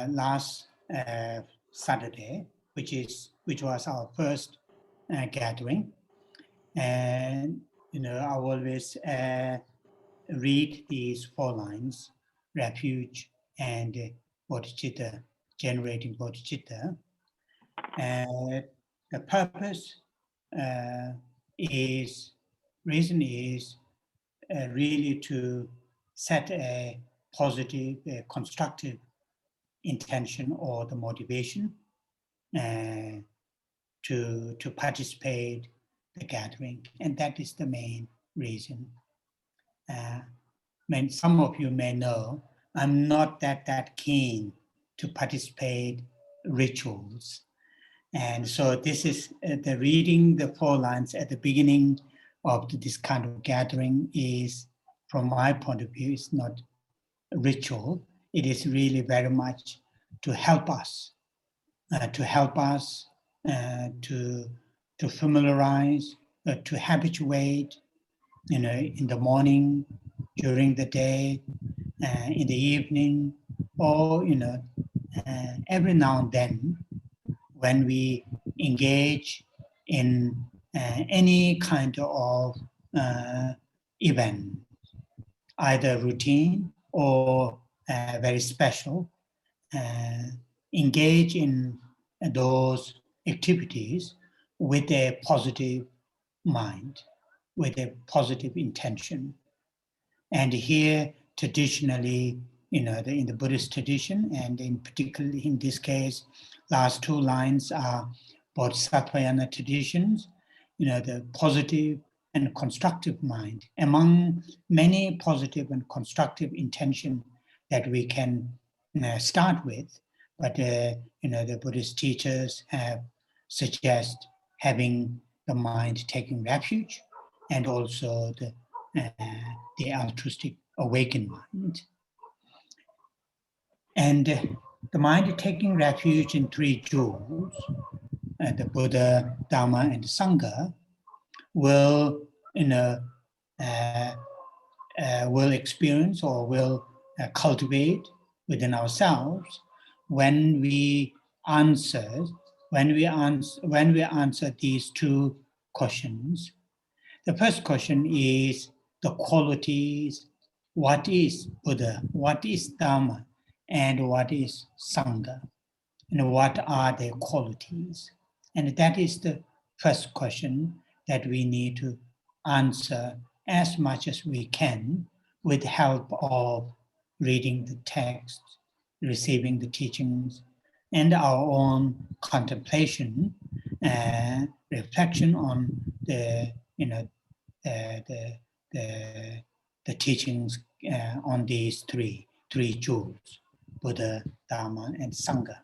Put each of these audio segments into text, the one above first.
last Saturday, which was our first gathering, and I always read these 4 lines: refuge and bodhicitta, generating bodhicitta. The purpose reason is really to set a positive, constructive intention or the motivation to participate the gathering, and that is the main reason. Some of you may know I'm not that keen to participate rituals, and so this is the reading the 4 lines at the beginning of this kind of gathering is, from my point of view, is not a ritual. It is really very much to help us, to familiarize, to habituate, in the morning, during the day, in the evening, or every now and then, when we engage in any kind of event, either routine or very special, engage in those activities with a positive mind, with a positive intention. And here, traditionally, in the Buddhist tradition, and in particular in this case, last 2 lines are Bodhisattvayana traditions, the positive and constructive mind. Among many positive and constructive intention that we can start with, but the Buddhist teachers have suggest having the mind taking refuge, and also the altruistic awakened mind. And the mind taking refuge in 3 jewels, the Buddha, Dhamma, and Sangha, will experience or will cultivate within ourselves when we answer these 2 questions. The first question is the qualities: what is Buddha, what is Dhamma, and what is Sangha, and what are their qualities? And that is the first question that we need to answer as much as we can with help of reading the text, receiving the teachings, and our own contemplation, reflection on the teachings on these three jewels: Buddha, Dhamma, and Sangha.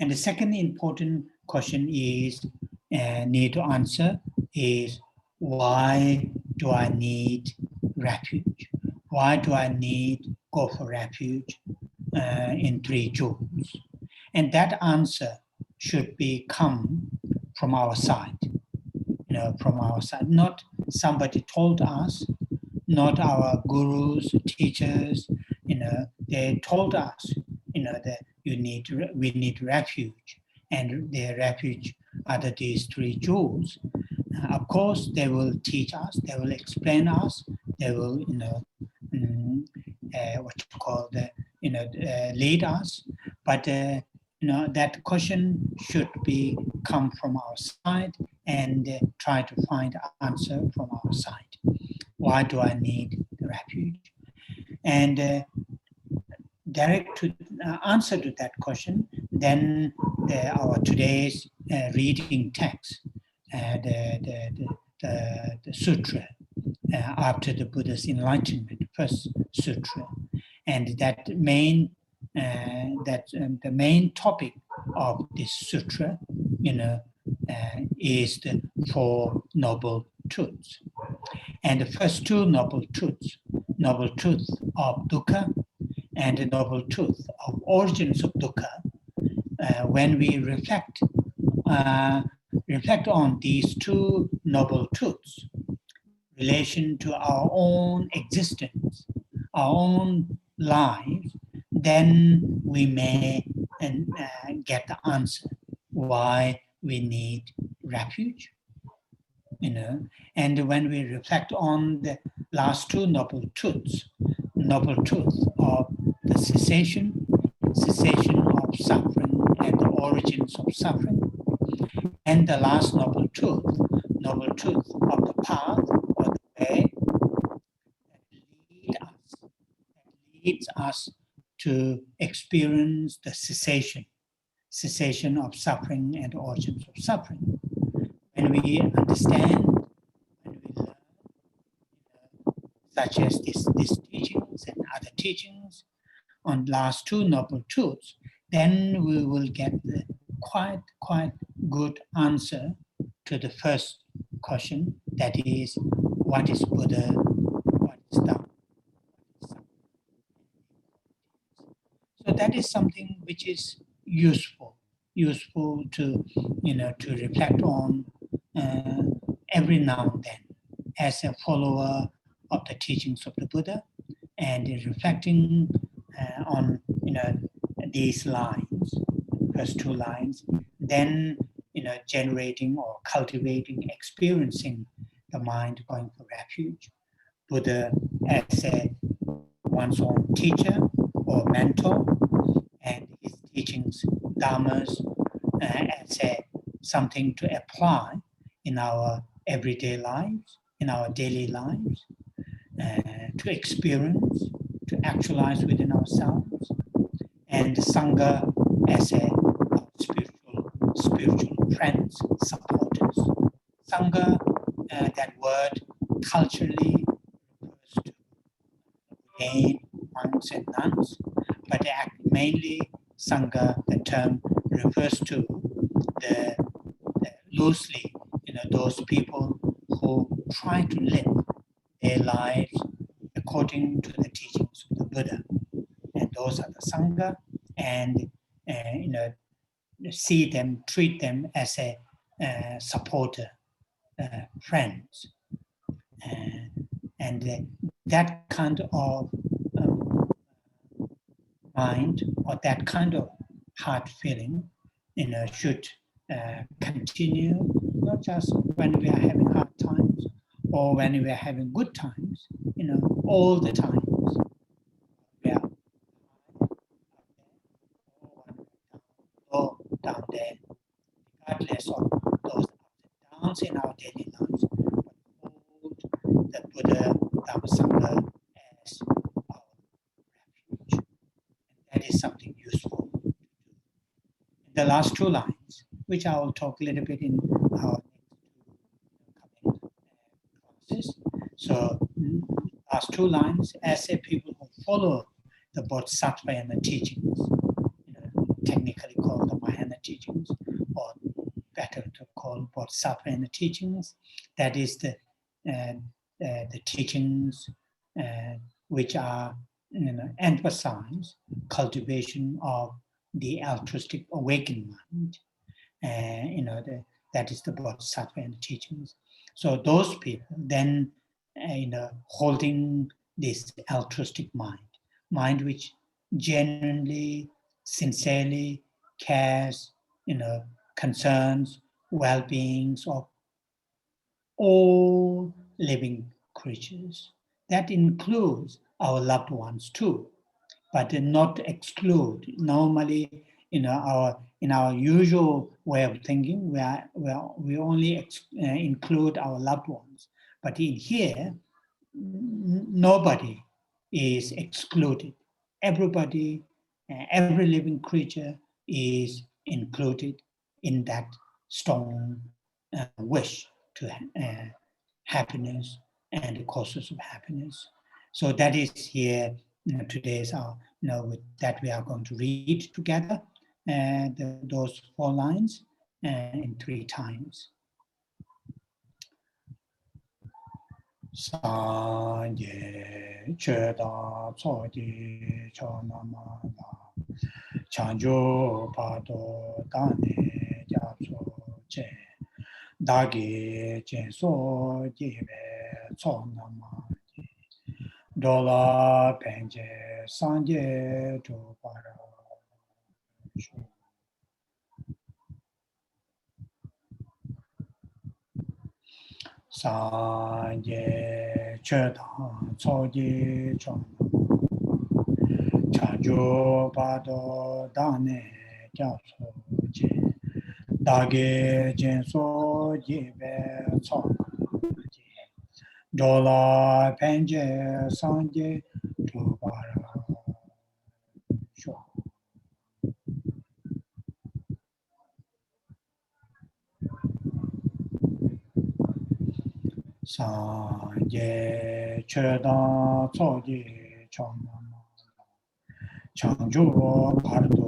And the second important question is need to answer is, why do I need refuge? Why do I need go for refuge in 3 jewels? And that answer should come from our side, from our side. Not somebody told us, not our gurus, teachers, they told us, that we need refuge, and their refuge are these 3 jewels. Of course, they will teach us, they will explain us, they will, lead us. But that question should come from our side, and try to find an answer from our side. Why do I need the refuge? And direct to answer to that question, then our today's reading text, the sutra after the Buddha's enlightenment, first sutra, and the main topic of this sutra, is the Four Noble Truths. And the first 2 noble truths of dukkha and the noble truth of origins of dukkha, when we reflect on these 2 noble truths, relation to our own existence, our own lives, then we may get the answer why we need refuge, And when we reflect on the last two noble truths of the cessation of suffering and the origins of suffering, and the last noble truth of the path or the way that leads us to experience the cessation of suffering and origins of suffering. When we understand, when we learn, such as these teachings and other teachings on last two noble truths, then we will get the quite good answer to the first question, that is, what is Buddha, what is Dhamma? So that is something which is useful to to reflect on every now and then as a follower of the teachings of the Buddha, and reflecting on these lines, first two lines, then generating or cultivating, experiencing the mind going for refuge. Buddha as one's own teacher or mentor, and his teachings, dhammas, as something to apply in our everyday lives, in our daily lives, to experience, to actualize within ourselves, and the Sangha as spiritual friends, supporters. Sangha, that word culturally refers to ordained monks and nuns, but mainly Sangha, the term refers to the loosely, those people who try to live their lives according to the teachings of the Buddha, and those are the Sangha, and treat them as a supporter, friends, and that kind of mind, or that kind of heart feeling, should continue, not just when we are having hard times or when we are having good times, all the times. We are or down there, regardless of those ups and downs in our daily lives, but hold the Buddha, Dhamma, Sangha as our refuge. And that is something useful to do. The last two lines, which I will talk a little bit in our next coming classes. So, last two lines, as a people who follow the Bodhisattva and the teachings, technically called the Mahayana teachings, or better to call Bodhisattva and the teachings, that is the teachings which are emphasize cultivation of the altruistic awakened mind. That is the Bodhisattva and the teachings. So those people then, holding this altruistic mind which genuinely, sincerely cares, concerns well-beings of all living creatures. That includes our loved ones too, but not exclude. Normally, in our usual way of thinking, we only include our loved ones. But in here, nobody is excluded. Everybody, every living creature is included in that strong wish to happiness and the causes of happiness. So that is here. Today's with that we are going to read together those four lines in 3 times. Sanje chöda tsoji chonama la chanjo pado dane japso che dagi jenso jive tsonama Dola Penje Sanje Dopara Sanje Chetan Tsoji Chon Chanjo Pado Dane Gyatso Je Dage Jenso Jibe Tso Dola Penje Sanje Dopara Sho Sanje Chetan Tsoji Chon Chanjo Pardo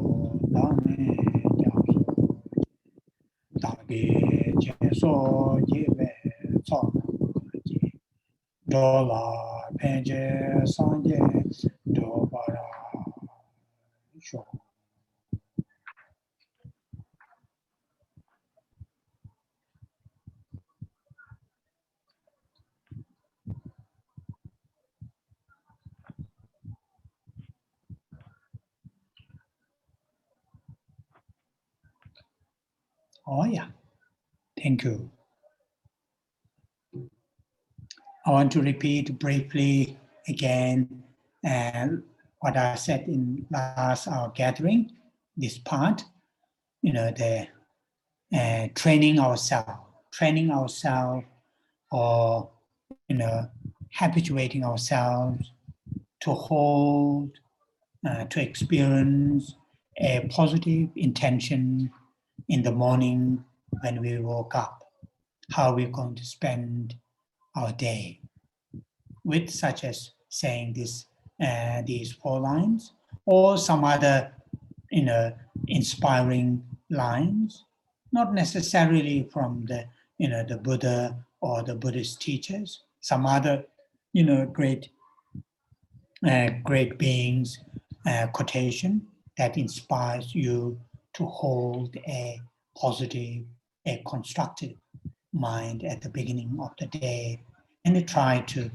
Dane Gyatso Dage Jenso Jibe Tso Dola Penje Sanje Dobara Sho. Oh yeah, thank you. I want to repeat briefly again what I said in last our gathering. This part, the training ourselves, or habituating ourselves to hold, to experience a positive intention in the morning when we woke up, how we're going to spend our day, with such as saying these 4 lines, or some other inspiring lines, not necessarily from the Buddha or the Buddhist teachers, some other great beings quotation that inspires you to hold a positive, a constructive mind at the beginning of the day, and to try to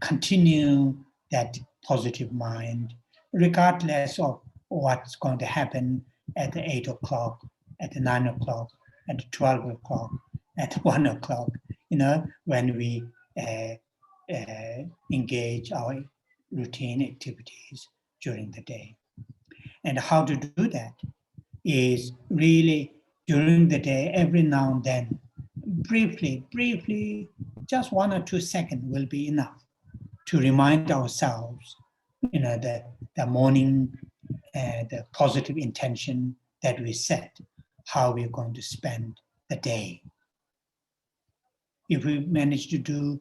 continue that positive mind regardless of what's going to happen at the 8 o'clock, at the 9 o'clock, at the 12 o'clock, at 1 o'clock, when we engage our routine activities during the day. And how to do that is really during the day, every now and then, briefly, just 1 or 2 seconds will be enough to remind ourselves, the morning, the positive intention that we set, how we're going to spend the day. If we manage to do,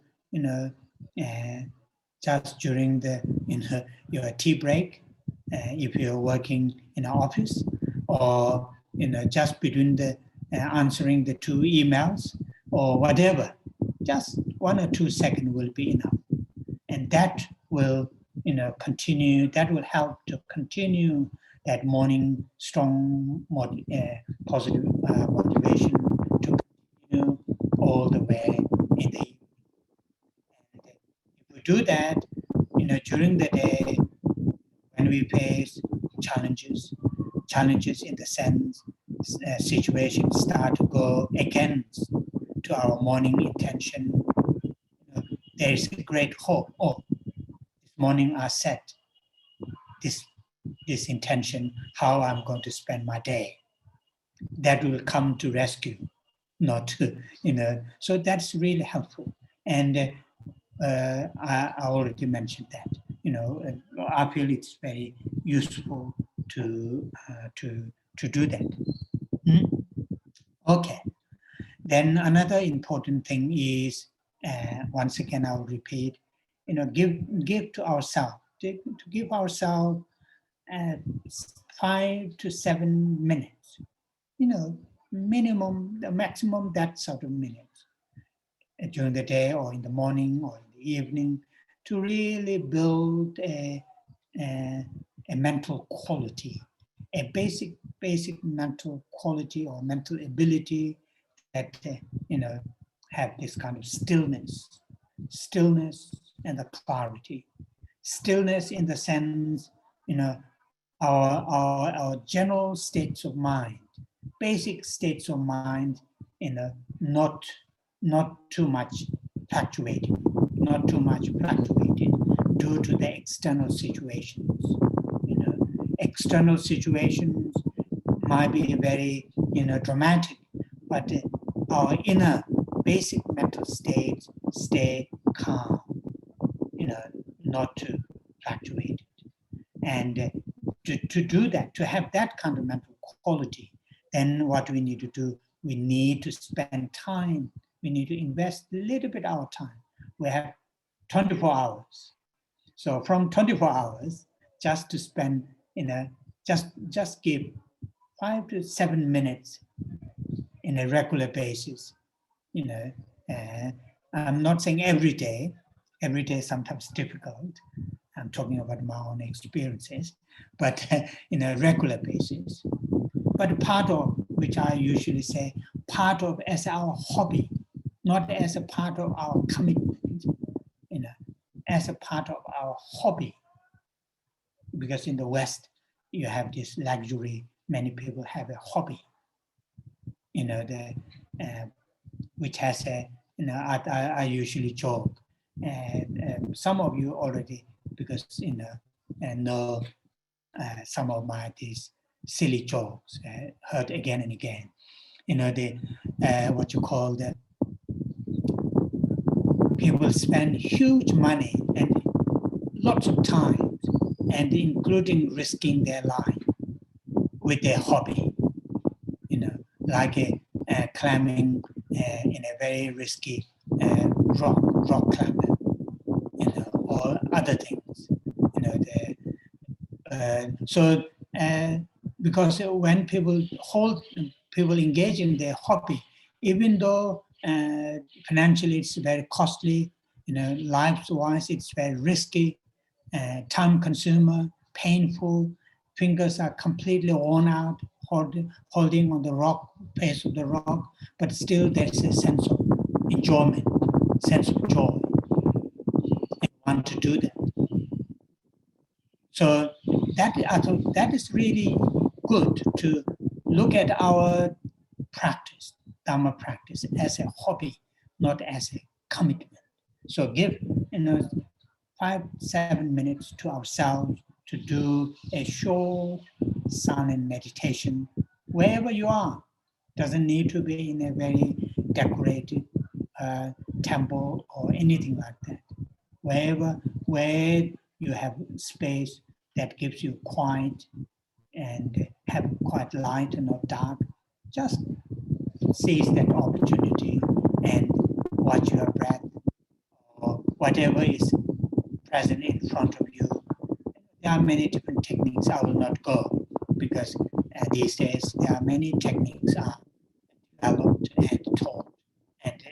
just during the your tea break, if you're working in an office, or just between the answering the 2 emails or whatever, just 1 or 2 seconds will be enough, and that will continue. That will help to continue that morning strong positive motivation to continue all the way in the evening. And if we do that, during the day, when we face challenges in the sense situations start to go against to our morning intention, there is a great hope. Oh, this morning I set this intention, how I'm going to spend my day. That will come to rescue, not to, so that's really helpful. And I already mentioned that, I feel it's very useful to do that. Okay. Then another important thing is, once again, I'll repeat, give to ourselves, to give ourselves 5 to 7 minutes, minimum, the maximum, that sort of minutes during the day or in the morning or in the evening, to really build a mental quality, a basic mental quality or mental ability that have this kind of stillness and the clarity. stillness in the sense, our general states of mind, basic states of mind, not too much fluctuating, due to the external situations. External situations might be very, dramatic, but our inner basic mental states stay calm, not to fluctuate. And to do that, to have that kind of mental quality, then what we need to do, we need to spend time. We need to invest a little bit of our time. We have 24 hours. So from 24 hours, just to spend, just give 5 to 7 minutes in a regular basis. I'm not saying every day is sometimes difficult. I'm talking about my own experiences, but in a regular basis. But part of, which I usually say, part of as our hobby, not as a part of our commitment, as a part of our hobby. Because in the West, you have this luxury, many people have a hobby, which has a, I usually joke, and some of you already, because know some of these silly jokes, heard again and again. What you call the people spend huge money and lots of time, and including risking their life with their hobby, like climbing in a very risky rock climbing, or other things, because when people engage in their hobby, even though financially it's very costly, life-wise it's very risky, time consumer, painful, fingers are completely worn out, holding on the rock, face of the rock, but still there's a sense of enjoyment, sense of joy, and want to do that. So I thought that is really good to look at our practice, Dhamma practice, as a hobby, not as a commitment. So give 5-7 minutes to ourselves to do a short silent meditation wherever you are. Doesn't need to be in a very decorated temple or anything like that. Where you have space that gives you quiet and have quite light and not dark, just seize that opportunity and watch your breath or whatever is present in front of you. There are many different techniques. I will not go because these days there are many techniques are developed and taught and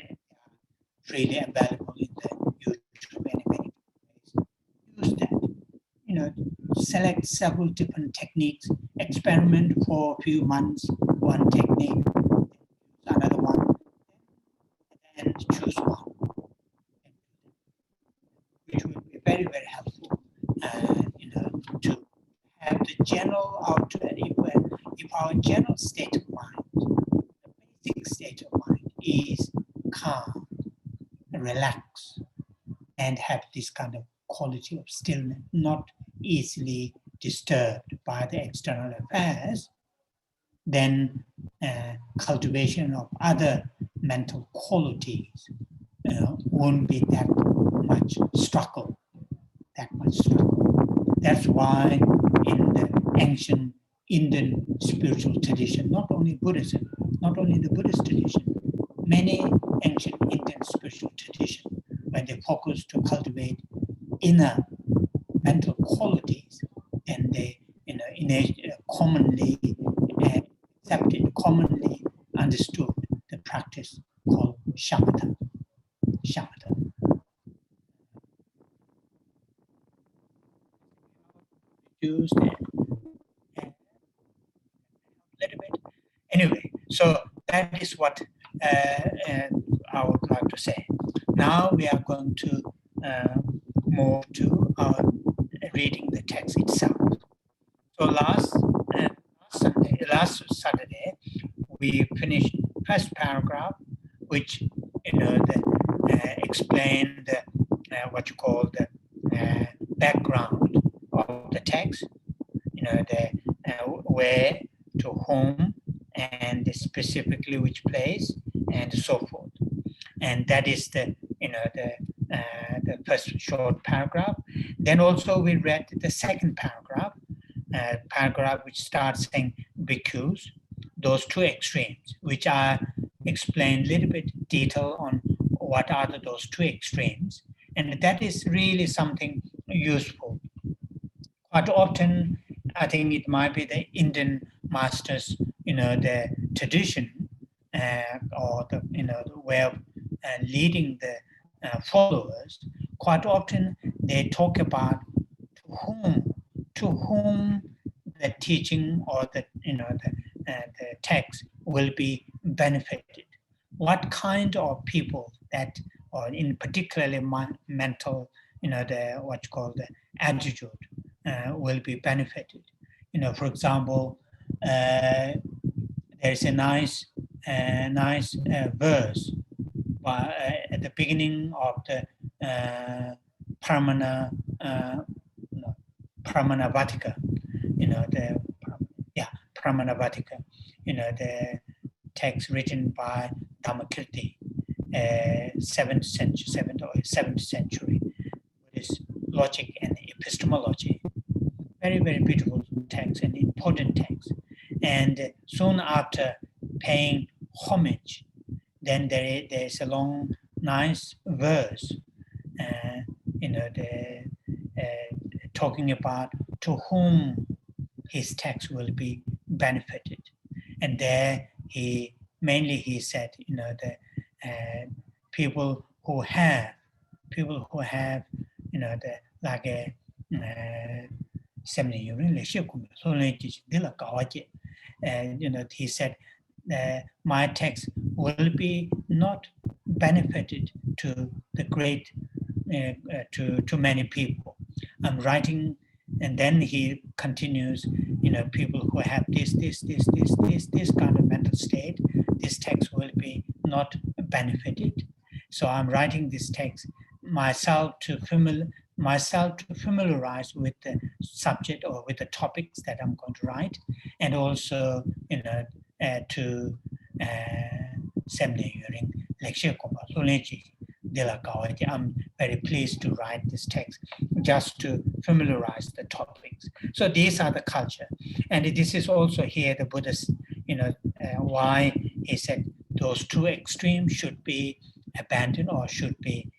freely available in the YouTube and many ways. Use that. Select several different techniques, experiment for a few months, one technique, another one, and choose one, which will be very, very helpful, to have the general outlet. If our general state of mind, the basic state of mind is calm, relaxed, and have this kind of quality of stillness, not easily disturbed by the external affairs, then cultivation of other mental qualities won't be that much struggle. That's why in the ancient Indian spiritual tradition, not only Buddhism, not only the Buddhist tradition, many ancient Indian spiritual traditions, when they focus to cultivate inner mental qualities, and they commonly accepted, commonly understood the practice called shamatha. Used a little bit. Anyway, so that is what I would like to say. Now we are going to move to our reading the text itself. So last Saturday, we finished first paragraph, which explained the, what you call the background of the text, the where, to whom, and specifically which place, and so forth. And that is the first short paragraph. Then also we read the second paragraph which starts saying bhikkhus, those two extremes, which are explained a little bit detail on what are those two extremes. And that is really something useful. Quite often, I think it might be the Indian masters, the tradition or the way of leading the followers. Quite often, they talk about to whom the teaching or the text will be benefited. What kind of people that, or in particularly mental, the what you call the attitude will be benefited. For example, there's a nice verse at the beginning of the Pramanavattika, Pramanavattika, the text written by Dhammakirti, 7th or 7th century Buddhist logic and epistemology. Very, very beautiful text and important text. And soon after paying homage, then there's a long, nice verse, talking about to whom his text will be benefited. And there he said, the people who have, the like a seminary, he said, my text will be not benefited to the great, to many people. I'm writing, and then he continues, people who have this kind of mental state, this text will be not benefited. So I'm writing this text myself to familiarize with the subject or with the topics that I'm going to write, and also to seminary lecture. I'm very pleased to write this text just to familiarize the topics. So these are the culture, and this is also here the Buddhist, why he said those two extremes should be abandoned or should be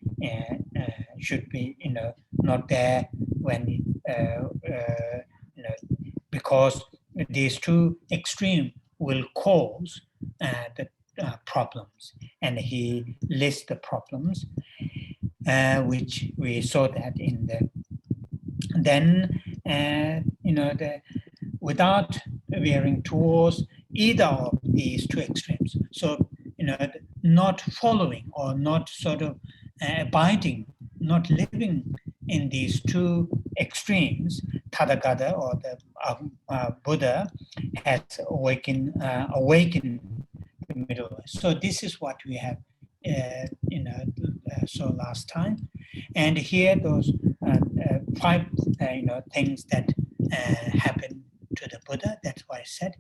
not there when because these two extremes will cause the problems, and he lists the problems, which we saw that in the then without veering towards either of these two extremes. So not following or not sort of abiding, not living in these two extremes, Tathagata or the Buddha has awakened the middle way. So this is what we have saw last time, and here those 5 things that happen to the Buddha. That's why I said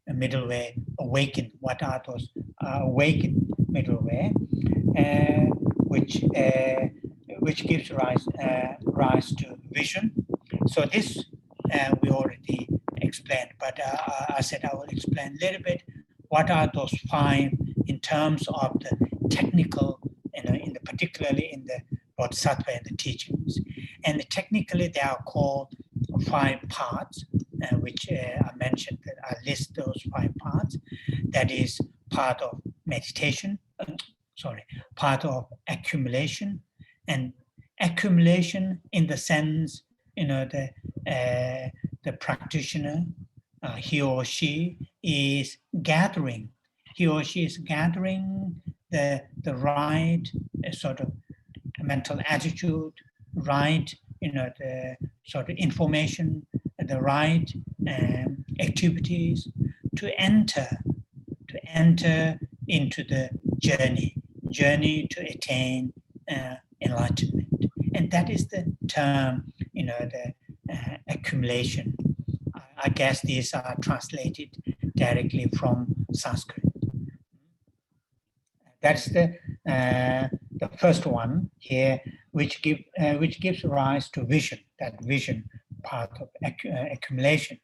a middle way awaken. What are those awakened middle way, which gives rise to vision. So this we already explained, but I said I will explain a little bit what are those 5 in terms of the technical, particularly in the Bodhisattva and the teachings. And technically they are called 5 parts, which I mentioned that I list those 5 parts. That is part of meditation, part of accumulation, and accumulation in the sense, the practitioner, he or she is gathering. He or she is gathering the right sort of mental attitude, right, the sort of information, the right activities to enter into the journey to attain enlightenment. And that is the term, the accumulation. I guess these are translated directly from Sanskrit. That's the first one here, which gives rise to vision. That vision part of accumulation.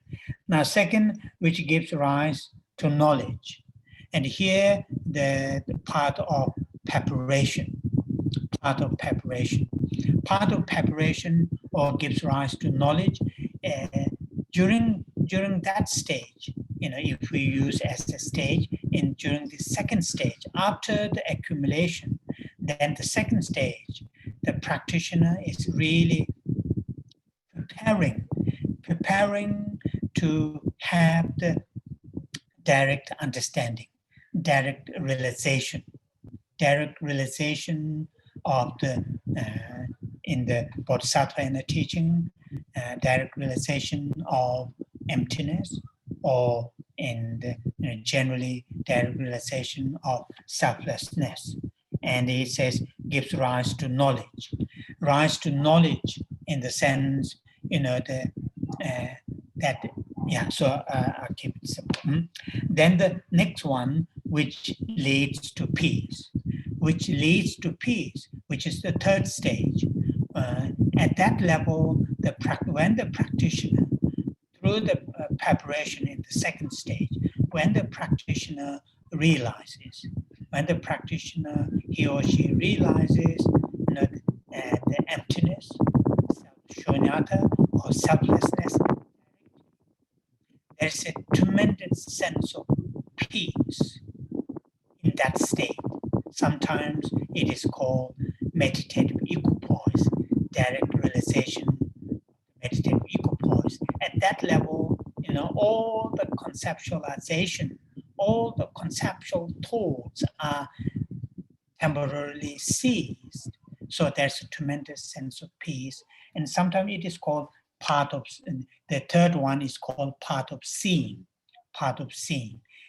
Now, second, which gives rise to knowledge, and here the part of preparation. Part of preparation, or gives rise to knowledge during that stage. If we use as a stage, during the second stage, after the accumulation, then the second stage, the practitioner is really preparing to have the direct understanding, direct realization of the in the Bodhisattva inner teaching, direct realization of emptiness, or in the generally direct realization of selflessness. And he says gives rise to knowledge in the sense, I'll keep it simple. Then the next one, which leads to peace, which is the third stage. At that level, when the practitioner, through the preparation in the second stage, when the practitioner realizes, he or she realizes the emptiness, shunyata, or selflessness, there's a tremendous sense of peace in that state. Sometimes it is called meditative equipoise, direct realization, meditative equipoise. At that level, all the conceptualization, all the conceptual thoughts are temporarily ceased. So there's a tremendous sense of peace. And sometimes it is called part of, the third one is called part of seeing.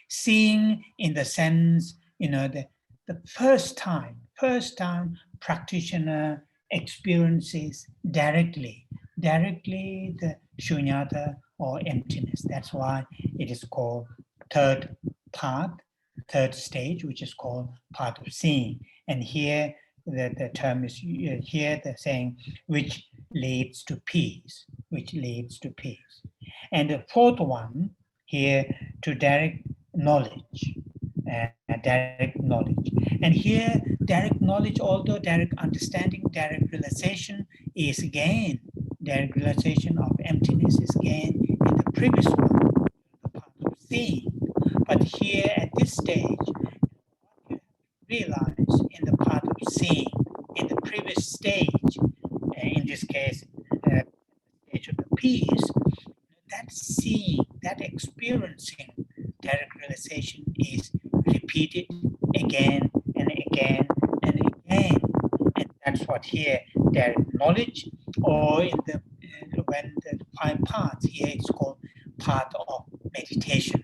Seeing in the sense, the first time practitioner experiences directly the shunyata or emptiness. That's why it is called third stage, which is called part of seeing. And here the term is here they're saying which leads to peace. And the fourth one here, to direct knowledge. And here direct knowledge, although direct understanding, direct realization is again, direct realization of emptiness is again in the previous one, the part of seeing. But here at this stage, what you realize in the part of seeing, in the previous stage, in this case, stage of the peace, that seeing, that experiencing direct realization is repeated again and again and again. And that's what here, direct knowledge, or in the when the 5 parts, here it's called part of meditation.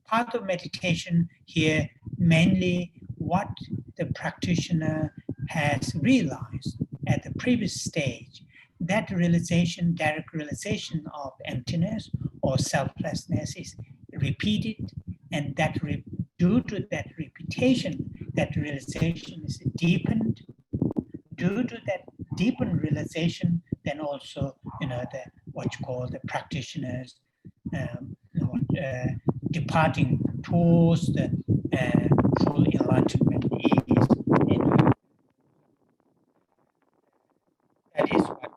Part of meditation here, mainly what the practitioner has realized at the previous stage, that realization, direct realization of emptiness or selflessness is repeated, and that due to that repetition, that realization is deepened. Due to that deepened realization, then also, what you call the practitioners departing towards the full enlightenment is. That is what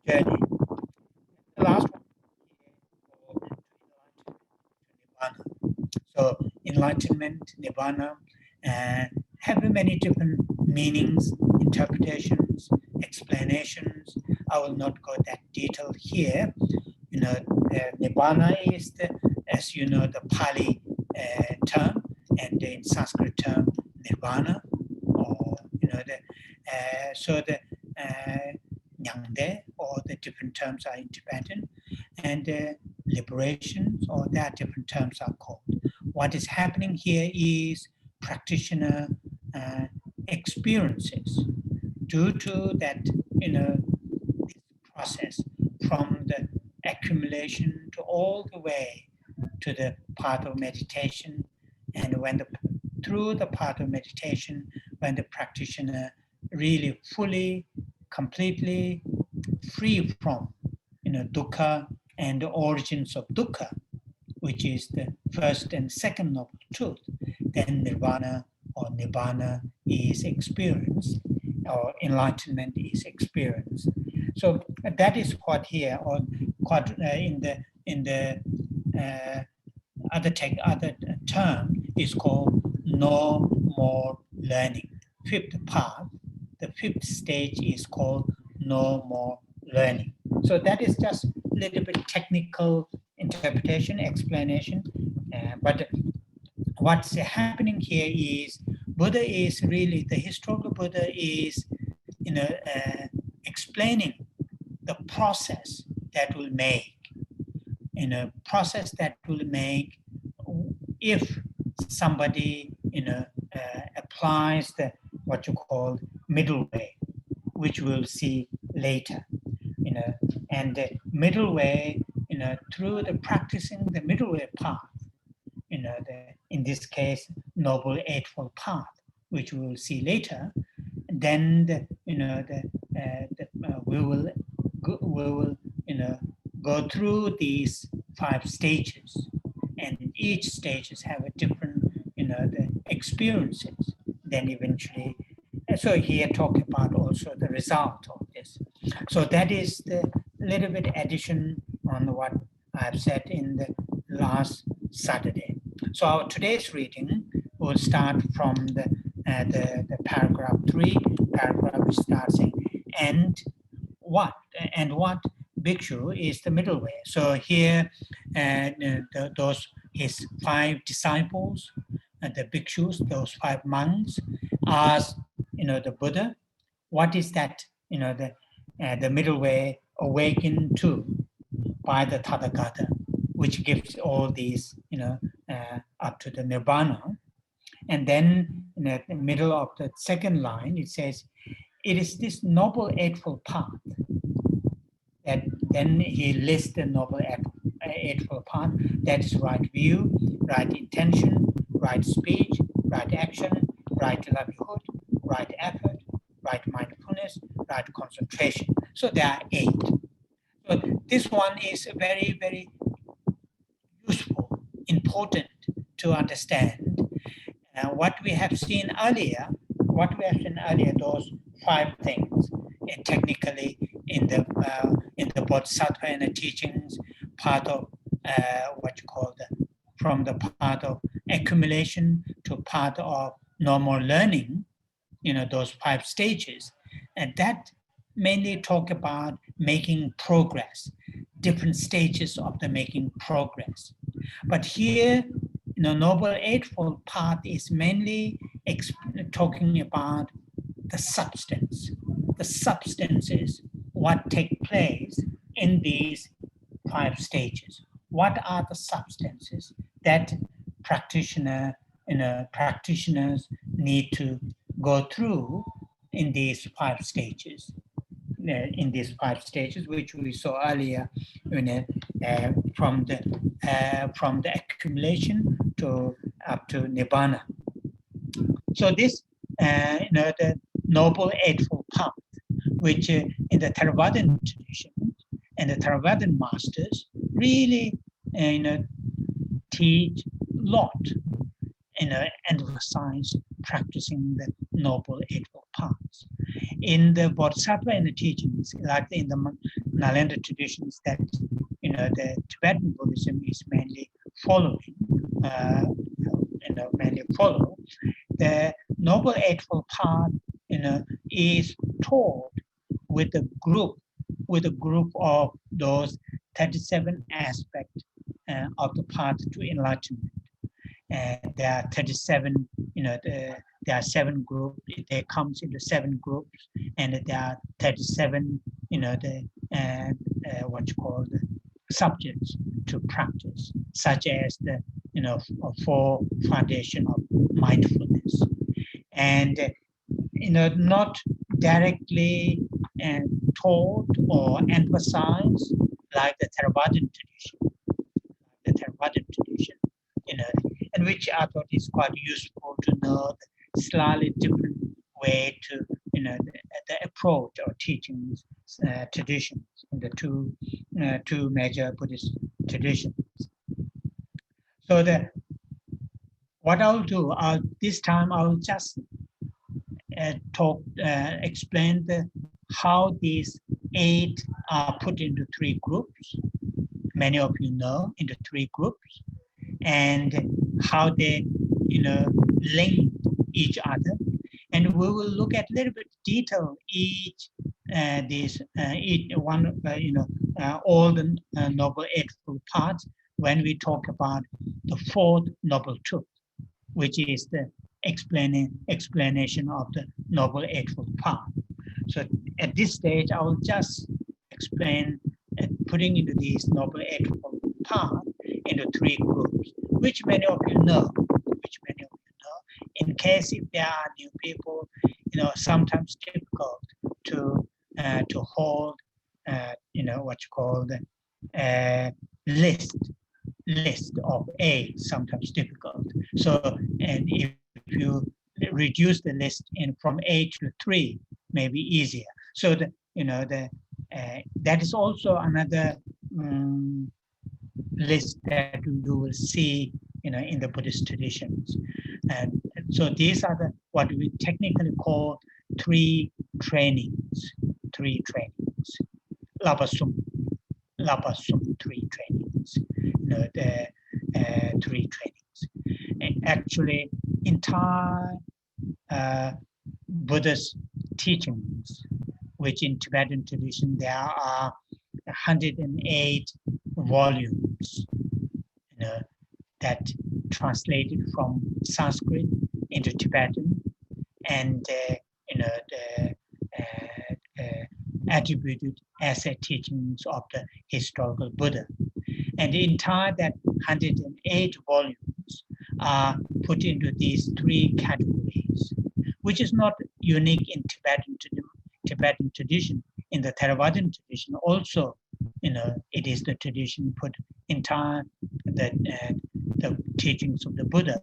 journey. The last one is Nibbana. So enlightenment, Nibbana, have many different meanings, interpretations, explanations. I will not go that detail here. Nibbana is as you know, the Pali term, and in Sanskrit term, Nirvana, or so the Nyangde, or the different terms are in Tibetan, and liberation, or there are different terms are called. What is happening here is practitioner experiences due to that, this process from the accumulation to all the way to the path of meditation, and through the path of meditation, when the practitioner really fully, completely free from dukkha and the origins of dukkha, which is the first and second noble truth, then nirvana or nibbana is experienced, or enlightenment is experienced. So that is what here, or in the other term is called no more learning. Fifth path, the fifth stage is called no more learning. So that is just a little bit technical interpretation, explanation, but what's happening here is Buddha is really, the historical Buddha is explaining the process that will make, process that will make if somebody applies the what you call middle way, which we'll see later, and the middle way, through the practicing the middle way path, in this case noble eightfold path, which we will see later, then we will go through these 5 stages, and each stages have a different the experiences. Then eventually, so here talk about also the result of this. So that is the little bit addition on what I've said in the last Saturday. So our today's reading will start from the paragraph 3, paragraph which starts saying, and what bhikshu is the middle way. So here those his 5 disciples, the bhikshus, those 5 monks, asked the Buddha, what is that the middle way awakened to by the Tathagata, which gives all these up to the nirvana. And then in the middle of the second line it says, it is this noble eightfold path. And then he lists the noble eightfold path, that is right view, right intention, right speech, right action, right livelihood, right effort, right mindfulness, right concentration. So there are 8. So this one is very, very useful, important to understand. What we have seen earlier, those 5 things, and technically in the Bodhisattva and the teachings, part of what you call from the part of accumulation to part of normal learning, those 5 stages, and that mainly talk about making progress, different stages of the making progress. But here, Noble Eightfold Path is mainly talking about the substance. The substance is what takes place in these 5 stages. What are the substances that practitioners need to go through in these 5 stages? In these 5 stages, which we saw earlier, from the accumulation to up to nibbana. So this, the Noble Eightfold Path, which in the Theravadan tradition and the Theravadan masters really, teach a lot, emphasize practicing the Noble Eightfold Paths. In the Bodhisattva and the teachings, like in the Nalanda traditions, that the Tibetan Buddhism is mainly following, the Noble Eightfold Path, is taught with a group of those 37 aspects of the path to enlightenment. There are 37, there are 7 groups. They comes into 7 groups, and there are 37, the what you call the subjects to practice, such as the four foundation of mindfulness, and not directly taught or emphasized like the Theravadan tradition, and which I thought is quite useful to know the slightly different way to, the approach or teachings traditions in the two major Buddhist traditions. So what I'll do, this time I'll just explain how these 8 are put into 3 groups. Many of you know, into 3 groups, and how they, link each other. And we will look at a little bit detail each one, all the Noble Eightfold Paths when we talk about the 4th Noble Truth, which is the explanation of the Noble Eightfold Path. So at this stage, I will just explain putting into these Noble Eightfold Path into 3 groups, which many of you know. In case if there are new people, sometimes difficult to hold, what you call the list of 8, sometimes difficult. So, and if you reduce the list from 8 to 3, maybe easier. So that is also another list that you will see, in the Buddhist traditions. And so these are what we technically call 3 trainings. 3 trainings. Labasum, 3 trainings. The 3 trainings. And actually, entire Buddhist teachings, which in Tibetan tradition there are 108 volumes, that translated from Sanskrit into Tibetan, and attributed as a teachings of the historical Buddha. And the entire that 108 volumes are put into these 3 categories, which is not unique in Tibetan tradition. In the Theravadan tradition also, it is the tradition put entire the teachings of the Buddha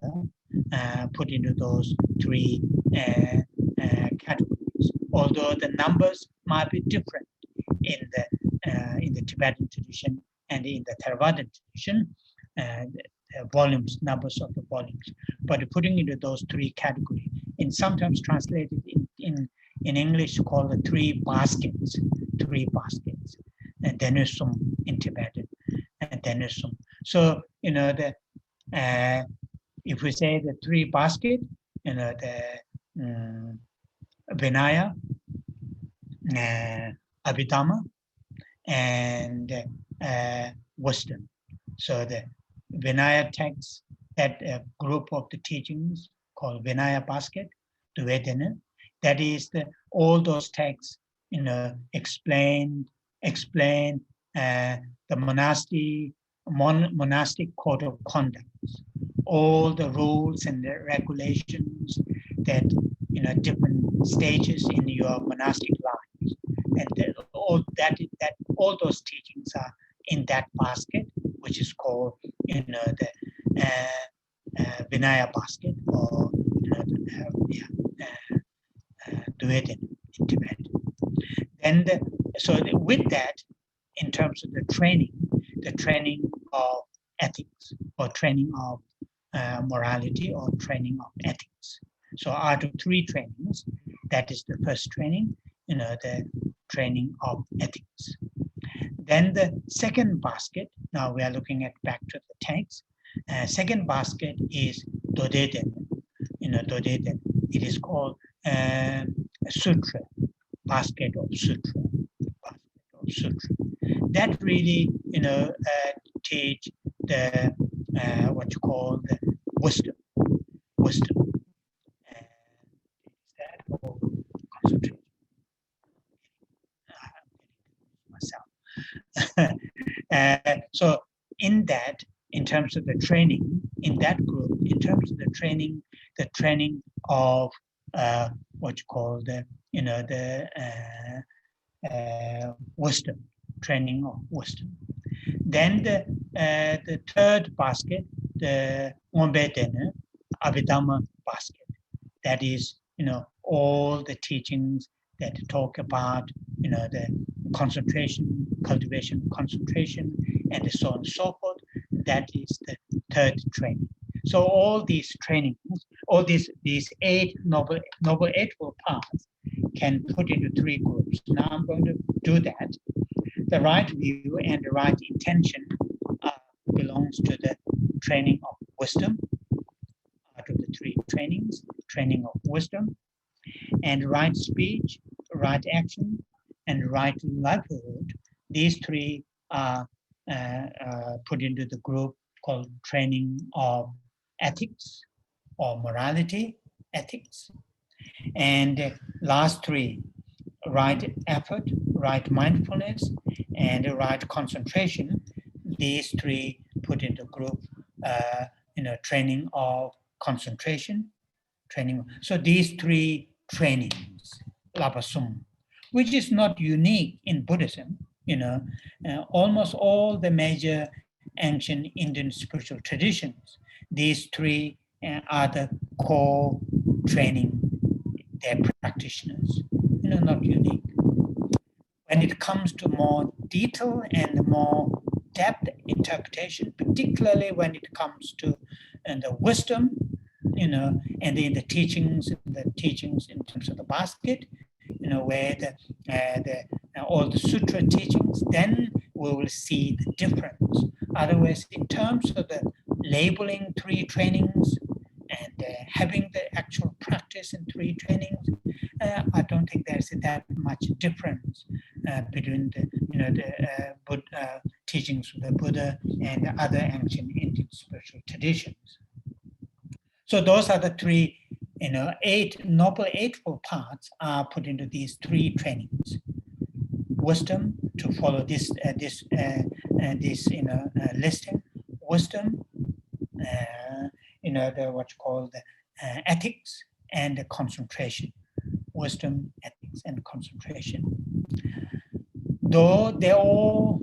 put into those 3 categories. Although the numbers might be different in the Tibetan tradition and in the Theravadan tradition, volumes, numbers of the volumes, but putting into those 3 categories, and sometimes translated in English called the 3 baskets, and denusum in Tibetan, and denusum. So if we say the 3 baskets, the Vinaya, Abhidhamma, and wisdom. So the Vinaya text, that group of the teachings called Vinaya basket, the Vedana, that is all those texts, explain the monastic code of conduct, all the rules and the regulations that different stages in your monastic life, and all those teachings are in that basket, which is called the Vinaya basket, or Dhamma in Tibet. And with that, in terms of the training of ethics, or training of morality, or training of ethics. So out of 3 trainings, that is the first training, the training of ethics. Then the second basket, now we are looking at back to the text. Second basket is Dodeden. Dodeden. It is called Sutra, basket of Sutra. That really, teach the what you call the wisdom. Is that or concentration? So in that, in terms of the training, in that group, in terms of the training of what you call the, wisdom, training of wisdom. Then the third basket, the Onbetene, Abhidhamma basket. That is, all the teachings that talk about, the concentration, cultivation, concentration, and so on and so forth. That is the third training. So all these trainings, all these 8 noble eightfold paths can put into 3 groups. Now I'm going to do that. The right view and the right intention belongs to the training of wisdom. Out of the 3 trainings, training of wisdom, and right speech, right action, and right livelihood. These 3 are put into the group called training of ethics or morality, ethics. And last 3, right effort, right mindfulness, and right concentration. These 3 put into group, training of concentration, training. So these 3 trainings, Labasum, which is not unique in Buddhism, almost all the major ancient Indian spiritual traditions, these 3 are the core training their practitioners, not unique. When it comes to more detail and more depth interpretation, particularly when it comes to the wisdom, and in the teachings in terms of the basket, where all the sutra teachings, then we will see the difference. Otherwise, in terms of the labeling 3 trainings and having the actual practice in 3 trainings, I don't think there's that much difference between the teachings of the Buddha and the other ancient Indian spiritual traditions. So those are the 3, 8 noble eightfold paths are put into these 3 trainings. Wisdom, to follow this listing. Wisdom, the what you call the ethics and the concentration. Wisdom, ethics, and concentration. Though they all,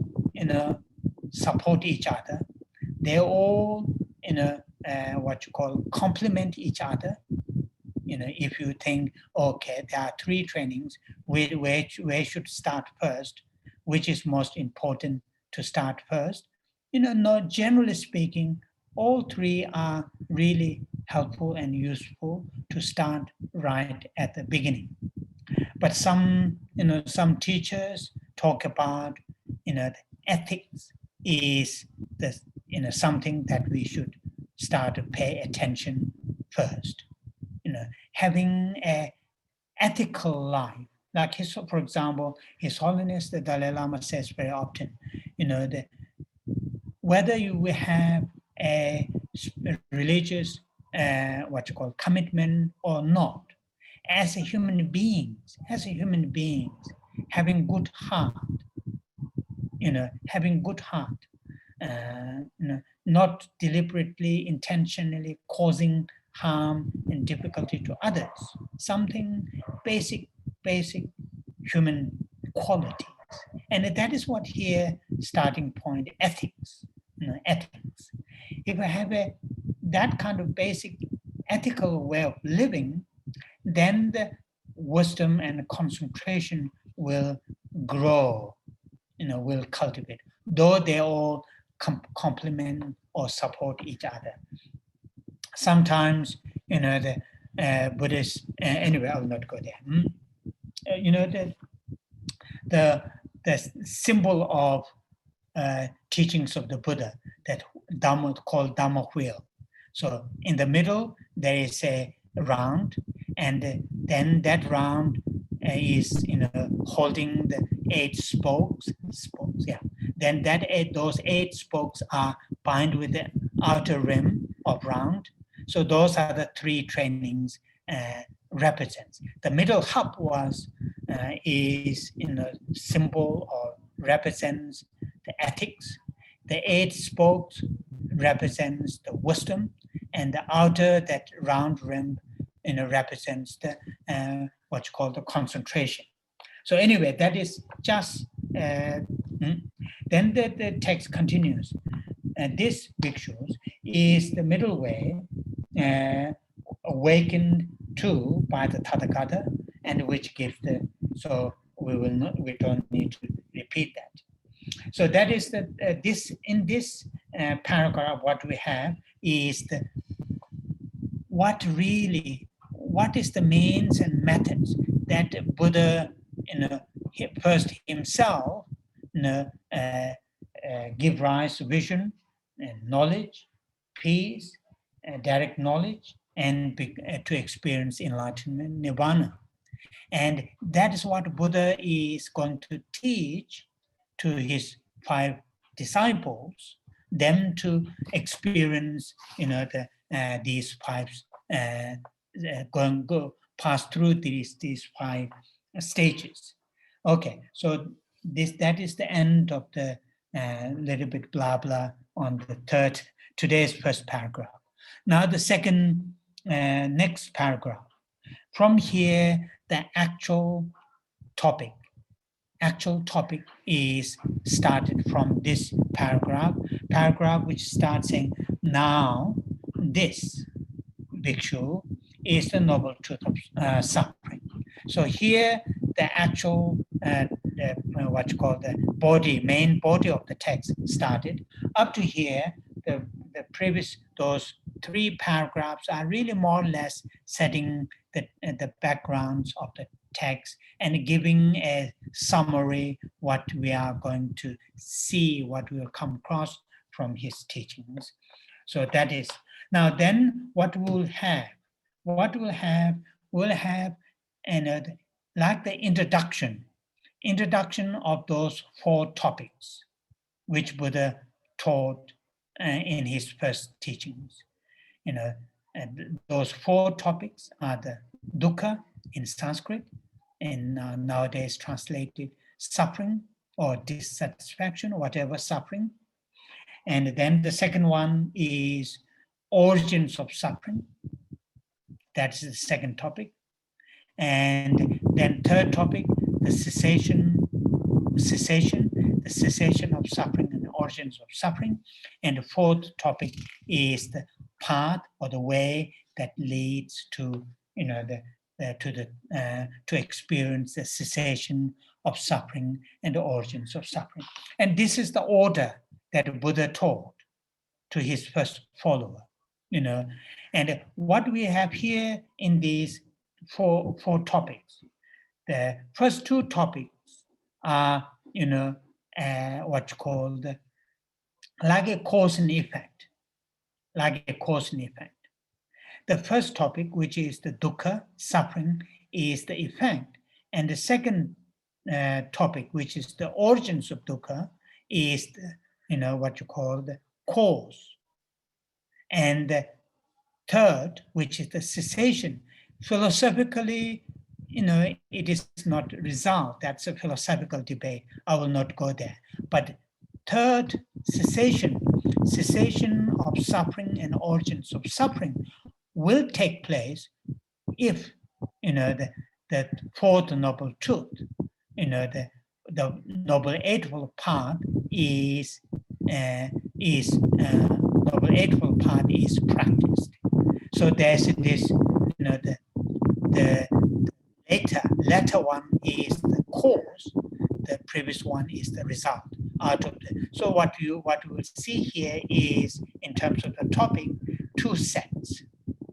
support each other, they all, what you call complement each other. If you think, okay, there are 3 trainings, where should start first? Which is most important to start first? Not generally speaking, all 3 are really helpful and useful to start right at the beginning. But some teachers talk about, the ethics is the, something that we should start to pay attention first. Having an ethical life, like for example, His Holiness the Dalai Lama says very often, whether you will have a religious, commitment or not, as a human beings, having good heart, not deliberately, intentionally causing harm and difficulty to others, something basic human qualities. And that is what here, starting point, ethics, ethics. If I have that kind of basic ethical way of living, then the wisdom and concentration will grow, will cultivate, though they all complement or support each other. Sometimes, the Buddhist, anyway, I will not go there. The symbol of teachings of the Buddha, that Dhamma, called Dhamma Wheel. So in the middle, there is a round, and then that round is, holding the 8 spokes. Yeah. Then those 8 spokes are bind with the outer rim of round. So those are the 3 trainings represents. The middle hub is symbol or represents the ethics. The 8 spokes represents the wisdom, and the outer, that round rim, represents the what you call the concentration. So anyway, that is just. Then the text continues. This bhikshus is the middle way, awakened to by the Tathagata, and which gives the. So we don't need to repeat that. So that is the this in this paragraph. What we have is the what is the means and methods that Buddha, first himself, give rise to vision and knowledge, peace, direct knowledge, and to experience enlightenment, nirvana. And that is what Buddha is going to teach to his 5 disciples, them to experience, these 5 pass through these 5 stages. Okay, so that is the end of the little bit blah blah on the today's first paragraph. Now the second next paragraph. From here, the actual topic is started from this paragraph which starts saying, now this bhikshu is the noble truth of suffering. So here the actual what you call the main body of the text started. Up to here, the previous, those 3 paragraphs are really more or less setting the backgrounds of the text and giving a summary what we are going to see, what we will come across from his teachings. So that is, now then what we'll have like the introduction of those 4 topics which Buddha taught in his first teachings. And those 4 topics are the dukkha in Sanskrit, and nowadays translated suffering or dissatisfaction, whatever suffering. And then the second one is origins of suffering. That's the second topic. And then third topic, the cessation of suffering and the origins of suffering. And the fourth topic is the path or the way that leads to to experience the cessation of suffering and the origins of suffering. And this is the order that Buddha taught to his first follower. And what we have here in these four topics, the first 2 topics are what you call like a cause and effect. The first topic, which is the dukkha, suffering, is the effect. And the second topic, which is the origins of dukkha, is what you call the cause. And the third, which is the cessation, philosophically, it is not result. That's a philosophical debate. I will not go there. But third, cessation of suffering and origins of suffering will take place if, the fourth noble truth, the noble eightfold path is noble eightfold path is practiced. So there's this, the latter one is the cause, the previous one is the result. So what we will see here is, in terms of the topic, two sets.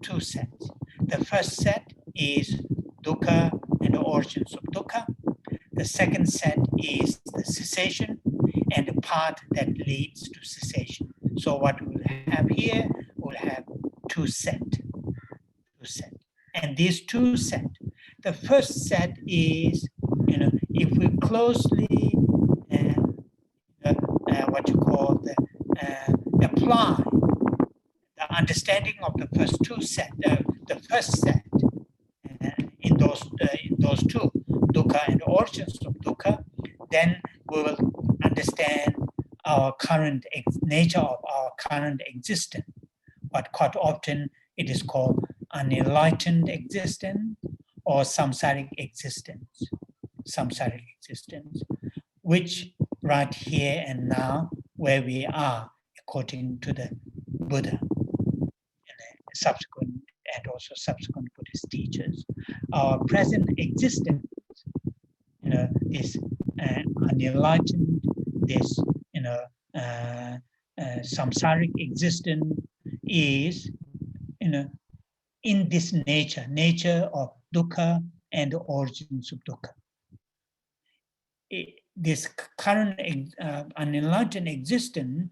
The first set is dukkha and the origins of dukkha. The second set is the cessation and the path that leads to cessation. So what we will have here, we'll have two sets. And these 2 sets, the first set is, if we closely what you call apply the understanding of the first 2 sets, the first set in those 2, dukkha and origins of dukkha, then we will understand our current nature of our current existence. But quite often it is called unenlightened existence or samsaric existence. Samsaric existence, which right here and now, where we are, according to the Buddha and the subsequent and also subsequent Buddhist teachers, our present existence, is unenlightened. This, samsaric existence is, in this nature of dukkha and the origins of dukkha. This current unenlightened existence,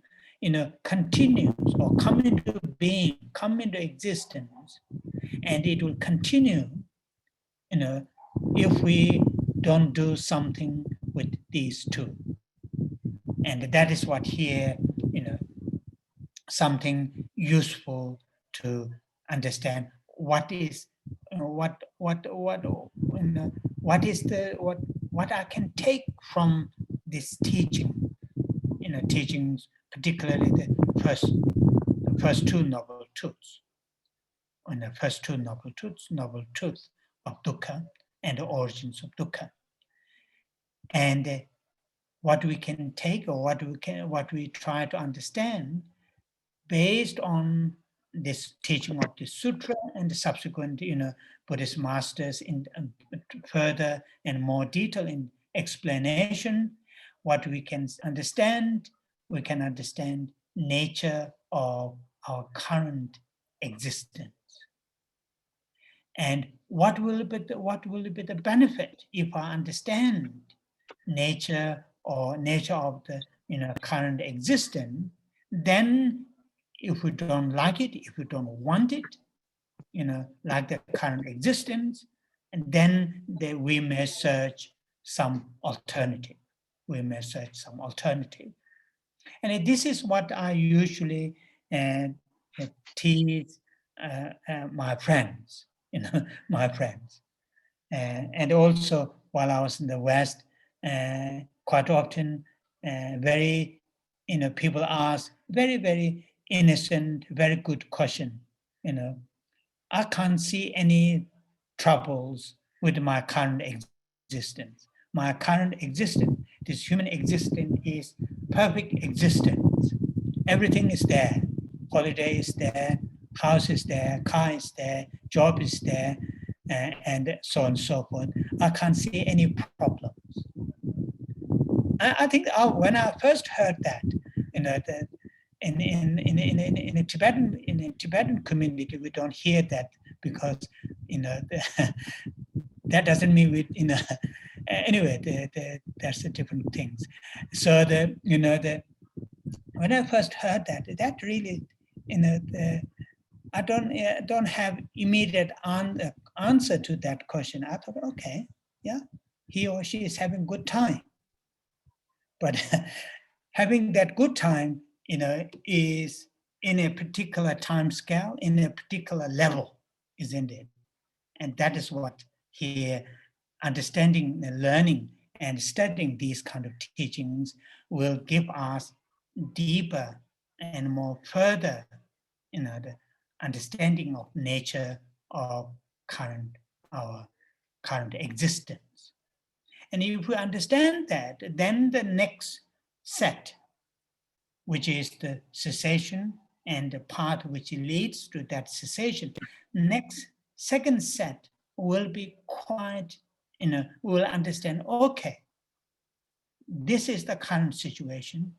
continues or come into being, come into existence, and it will continue, if we don't do something with these two. And that is what here, something useful to understand what is, what I can take from this teaching, teachings, particularly the first two noble truths, and the first two noble truths of dukkha and the origins of dukkha, and what we can take, or what we try to understand based on this teaching of the sutra and the subsequent, Buddhist masters in further and more detail in explanation. What we can understand nature of our current existence, and what will be the benefit if I understand nature of the current existence. Then if we don't like it, if we don't want it, like the current existence, and then we may search some alternative. And this is what I usually teach my friends, and also while I was in the West, quite often, people ask very, very innocent, very good question. I can't see any troubles with my current existence. My current existence, this human existence, is perfect existence. Everything is there. Holiday is there, house is there, car is there, job is there, and so on and so forth. I can't see any problems. I think when I first heard that, in a Tibetan community, we don't hear that, because that doesn't mean we anyway. That's the different things. So when I first heard that really, I don't have immediate answer to that question. I thought, okay, yeah, he or she is having good time, but having that good time, is in a particular time scale, in a particular level, isn't it? And that is what here, understanding, learning, and studying these kind of teachings will give us deeper and more further, the understanding of nature of our current existence. And if we understand that, then the next set, which is the cessation and the path which leads to that cessation, second set will be quite, we'll understand, okay, this is the current situation,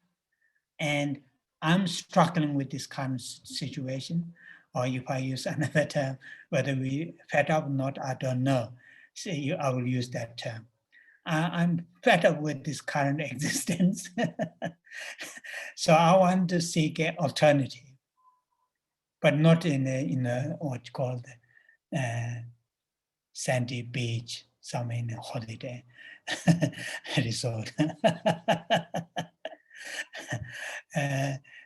and I'm struggling with this current situation, or if I use another term, whether we fed up or not, I don't know. So I will use that term. I'm fed up with this current existence. So I want to seek an alternative, but not in a what's called sandy beach, somewhere in a holiday resort.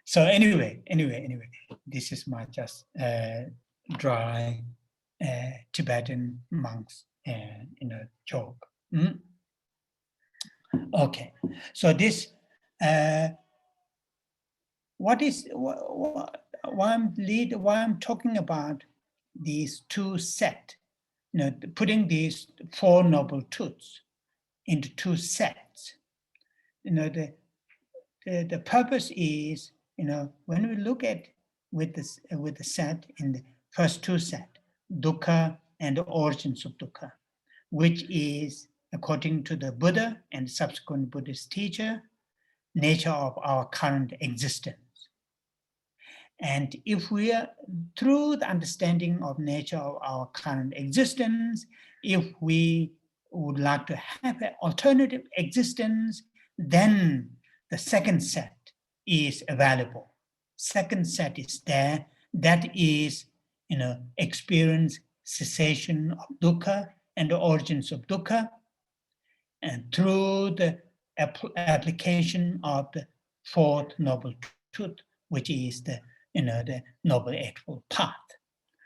So anyway, this is my just dry Tibetan monks joke. Okay, so this, why I'm talking about these two sets, putting these Four Noble Truths into two sets. The purpose is, when we look at with the set in the first two set, dukkha and the origins of dukkha, which is, according to the Buddha and subsequent Buddhist teacher, nature of our current existence. And if we are, through the understanding of nature of our current existence, if we would like to have an alternative existence, then the second set is available. Second set is there. That is, experience cessation of dukkha and the origins of dukkha, and through the application of the Fourth Noble Truth, which is the Noble Eightfold Path.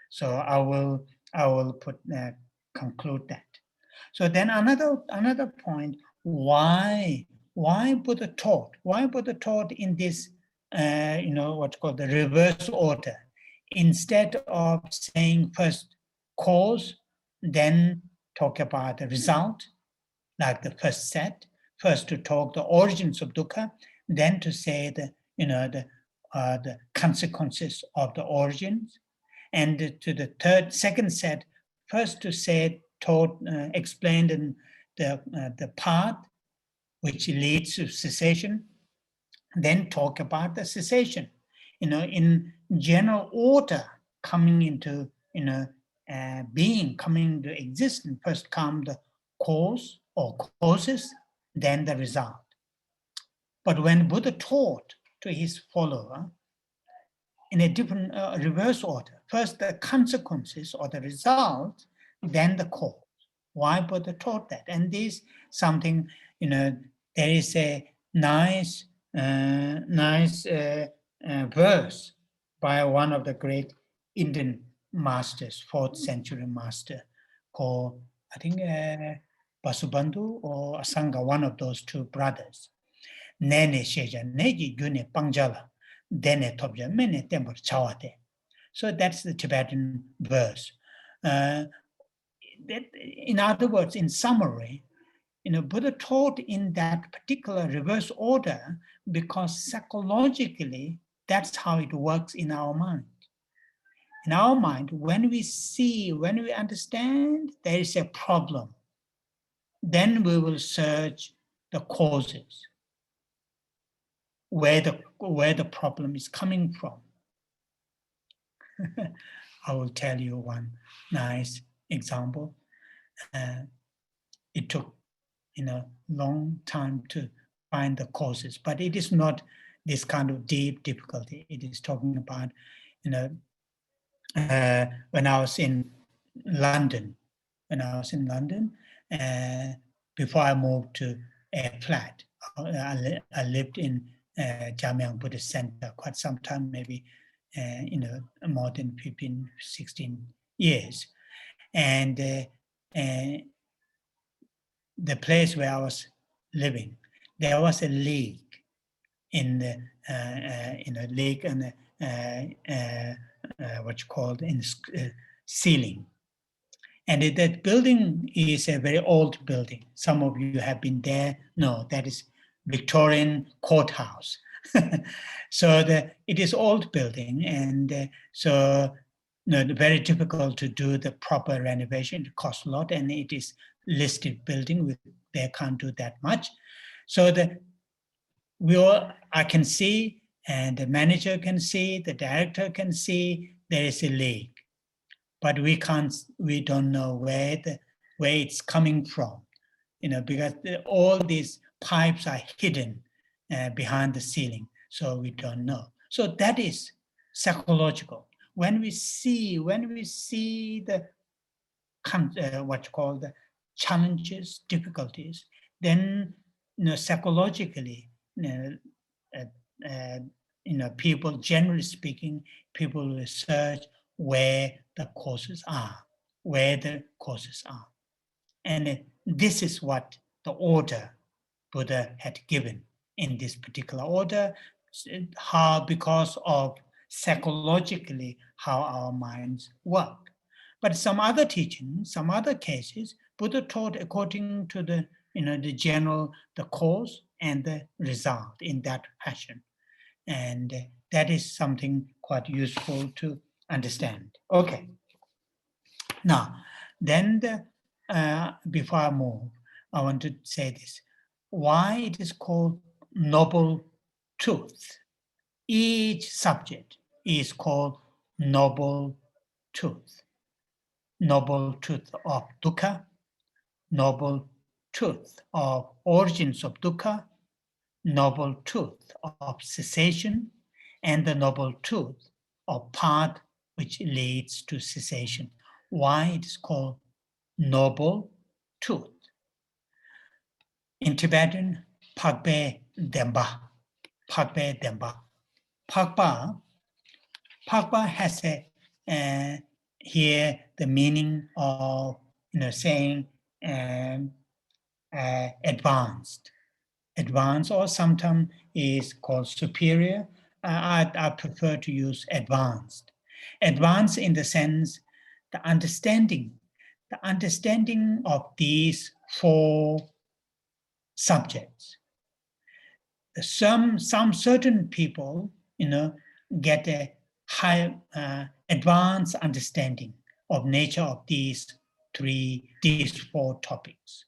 So I will conclude that. So then another point: why Buddha taught? Why Buddha taught in this what's called the reverse order, instead of saying first cause, then talk about the result, like the first set, first to talk the origins of dukkha, then to say the consequences of the origins, and to the second set, first to say, explained in the path which leads to cessation, then talk about the cessation, in general order, coming into being, coming into existence. First come the cause or causes, then the result. But when Buddha taught to his follower in a different reverse order, first the consequences or the result, then the cause. Why Buddha taught that? And this something, there is a nice verse by one of the great Indian masters, 4th century master, called, I think, Vasubandhu or Asanga, one of those two brothers. Nene sheja neji gune pangjala, dene tobja mene tembur chawate. So that's the Tibetan verse. In other words, in summary, Buddha taught in that particular reverse order because psychologically, that's how it works in our mind. In our mind, when we see, when we understand there is a problem, then we will search the causes, where the problem is coming from. I will tell you one nice example. It took long time to find the causes, but it is not this kind of deep difficulty. It is talking about, when I was in London, before I moved to a flat, I lived in Jamyang Buddhist Center quite some time, maybe more than 15, 16 years. And the place where I was living, there was a leak in the leak and what you call in ceiling. And that building is a very old building. Some of you have been there. No, that is Victorian courthouse. So it is old building, and so very difficult to do the proper renovation. It costs a lot, and it is listed building. They can't do that much. So I can see, and the manager can see, the director can see there is a leak, but we don't know where it's coming from, because all these pipes are hidden behind the ceiling, so we don't know. So that is psychological. When we see the what you call the challenges, difficulties, then psychologically, people, generally speaking, people will search where the causes are, and this is what the order Buddha had given in this particular order, because of psychologically how our minds work. But some other teachings, some other cases, Buddha taught according to the the general, the cause and the result in that fashion. And that is something quite useful to understand. Okay. Now, then before I move, I want to say this. Why it is called Noble Truth? Each subject is called Noble Truth. Noble Truth of Dukkha, Noble Truth of origins of Dukkha, Noble Truth of cessation, and the Noble Truth of path which leads to cessation. Why it is called Noble Truth? In Tibetan, Pakpe Demba. Pakpe Demba. Pakpa has here the meaning of saying advanced, or sometimes is called superior. I prefer to use advanced. Advanced in the sense the understanding of these four subjects. Some certain people, get a high advanced understanding of nature of these four topics.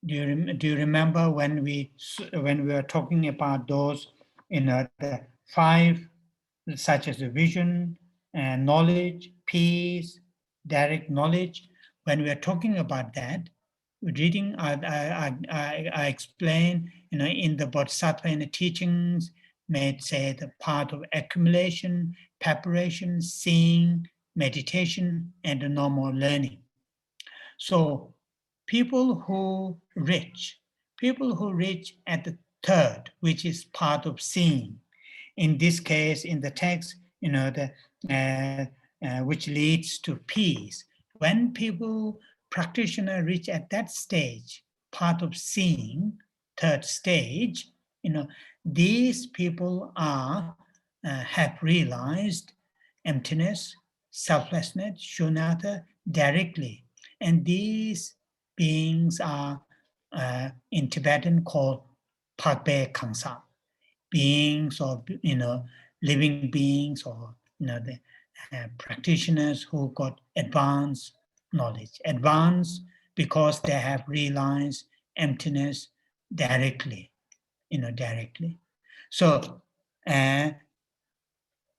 Do you remember when we were talking about those, the five, such as the vision and knowledge, peace, direct knowledge? When we are talking about that, reading, I explain, in the Bodhisattva in the teachings, may say the part of accumulation, preparation, seeing, meditation, and the normal learning. So people who reach at the third, which is part of seeing, in this case, in the text, which leads to peace. When practitioner reach at that stage, part of seeing, third stage, these people have realized emptiness, selflessness, shunyata directly. And these beings are in Tibetan called Pakpe Kangsa, beings or living beings, or the practitioners who got advanced knowledge. Advanced because they have realized emptiness directly, directly. So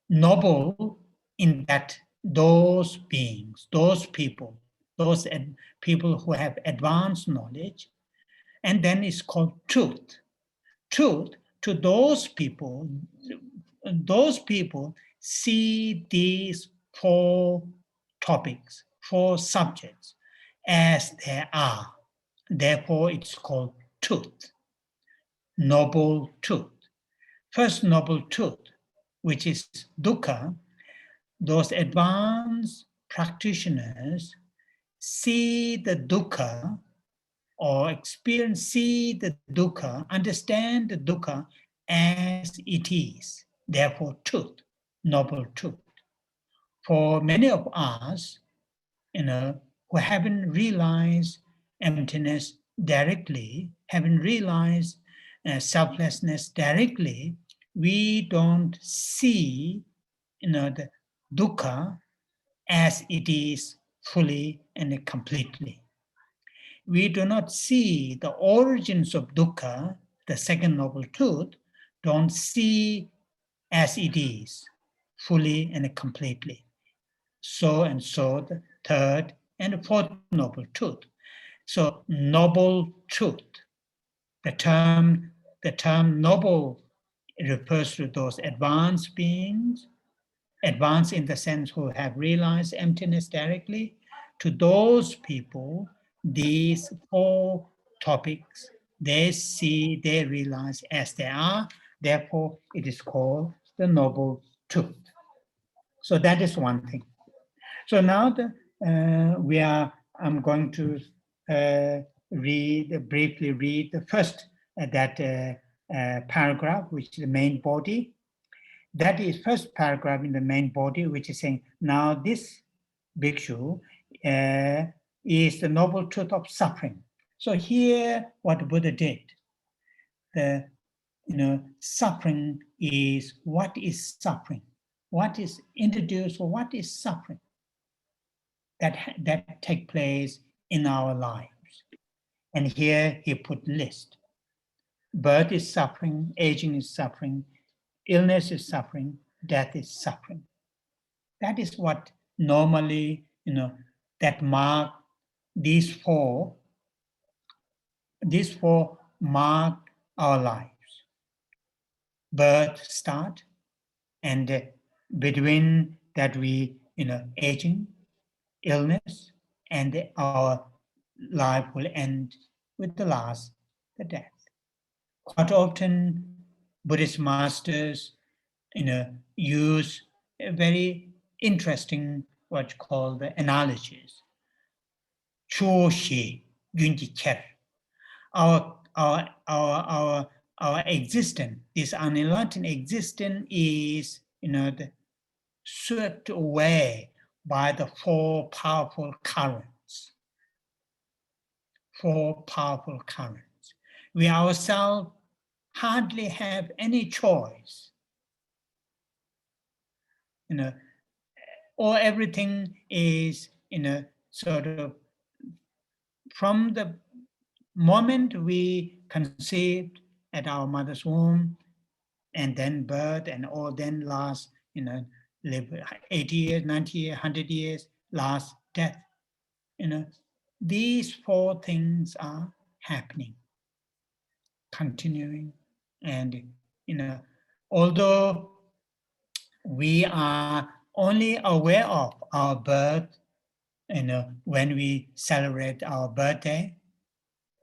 noble in that those beings, those people who have advanced knowledge, and then it's called truth. Truth to those people see these four topics, four subjects as they are. Therefore, it's called truth, noble truth. First noble truth, which is dukkha, those advanced practitioners see the dukkha or see the dukkha, understand the dukkha as it is. Therefore, truth, noble truth. For many of us, who haven't realized emptiness directly, haven't realized selflessness directly, we don't see, the dukkha as it is fully and completely. We do not see the origins of dukkha, the second noble truth, don't see as it is fully and completely. So and so the third and the fourth noble truth. So noble truth, the term noble refers to those advanced beings, advanced in the sense who have realized emptiness directly. To those people, these four topics, they realize as they are. Therefore, it is called the noble truth. So that is one thing. So now I'm going to briefly read the first paragraph, which is the main body. That is first paragraph in the main body, which is saying, now this bhikshu is the noble truth of suffering. So here, what Buddha did, the suffering is, what is suffering? What is introduced, or what is suffering that take place in our lives? And here he put list. Birth is suffering, aging is suffering, illness is suffering, death is suffering. That is what normally, that mark these four mark our lives. Birth start, and between that we, aging, illness, and our life will end with the last, the death. Quite often, Buddhist masters, use a very interesting what's called the analogies. Choshi Gunji Ker. Our existence, this unenlightened existence, is swept away by the four powerful currents. Four powerful currents. We ourselves hardly have any choice. Or everything is, sort of, from the moment we conceived at our mother's womb, and then birth, and all then last, live 80 years, 90 years, 100 years, last death. These four things are happening, continuing. And, although we are only aware of our birth, when we celebrate our birthday,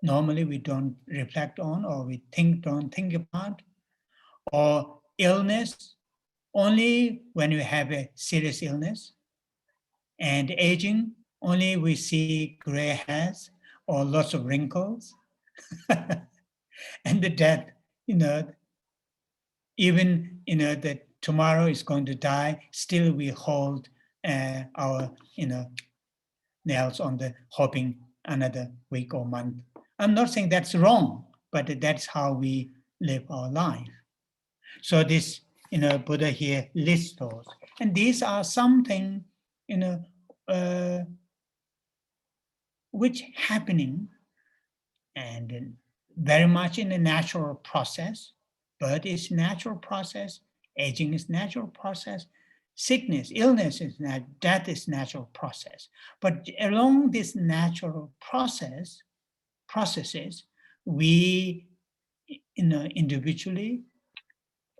normally we don't reflect on, or we don't think about, or illness, only when we have a serious illness, and aging, only we see gray hairs or lots of wrinkles, and the death, even, that tomorrow is going to die, still we hold our, nails on the, hoping another week or month. I'm not saying that's wrong, but that's how we live our life. So this, Buddha here lists those. And these are something, which happening, and very much in a natural process. Birth is natural process, aging is natural process, sickness, illness is death is natural process. But along this natural processes, we, individually,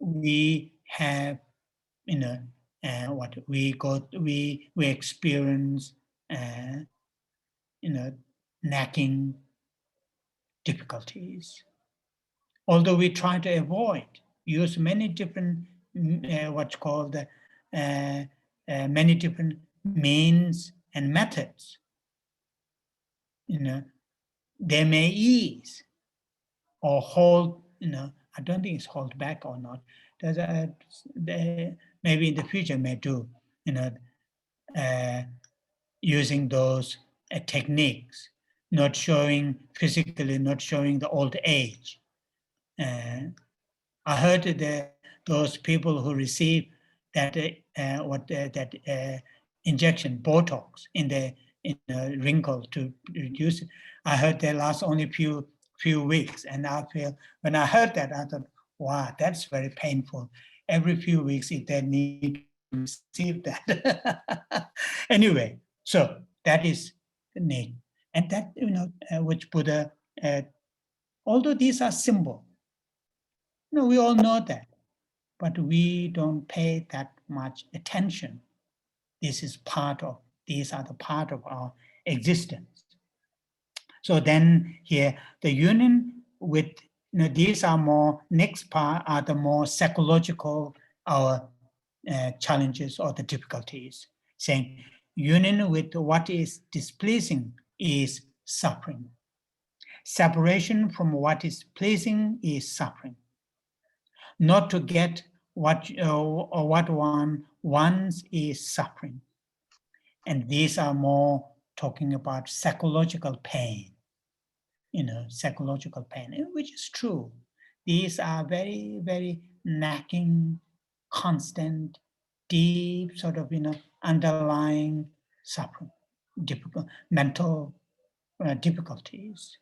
we have, what we experience, lacking difficulties. Although we try to avoid, use many different, what's called many different means and methods, they may ease or hold, I don't think it's hold back or not. Maybe in the future may do, using those techniques, not showing physically, not showing the old age. I heard that those people who receive that injection, Botox, in the wrinkle to reduce it, I heard they last only few weeks. And I feel, when I heard that, I thought, wow, that's very painful. Every few weeks, if they need to receive that. Anyway, so that is the need. And that, which Buddha, although these are symbol, we all know that, but we don't pay that much attention. These are the part of our existence. So then here, the union with, these are more, next part are the more psychological, our challenges or the difficulties, saying union with what is displeasing is suffering. separation from what is pleasing is suffering. Not to get what or what one wants is suffering. And these are more talking about psychological pain, psychological pain, which is true. These are very, very nagging, constant, deep sort of, underlying suffering, difficult mental difficulties,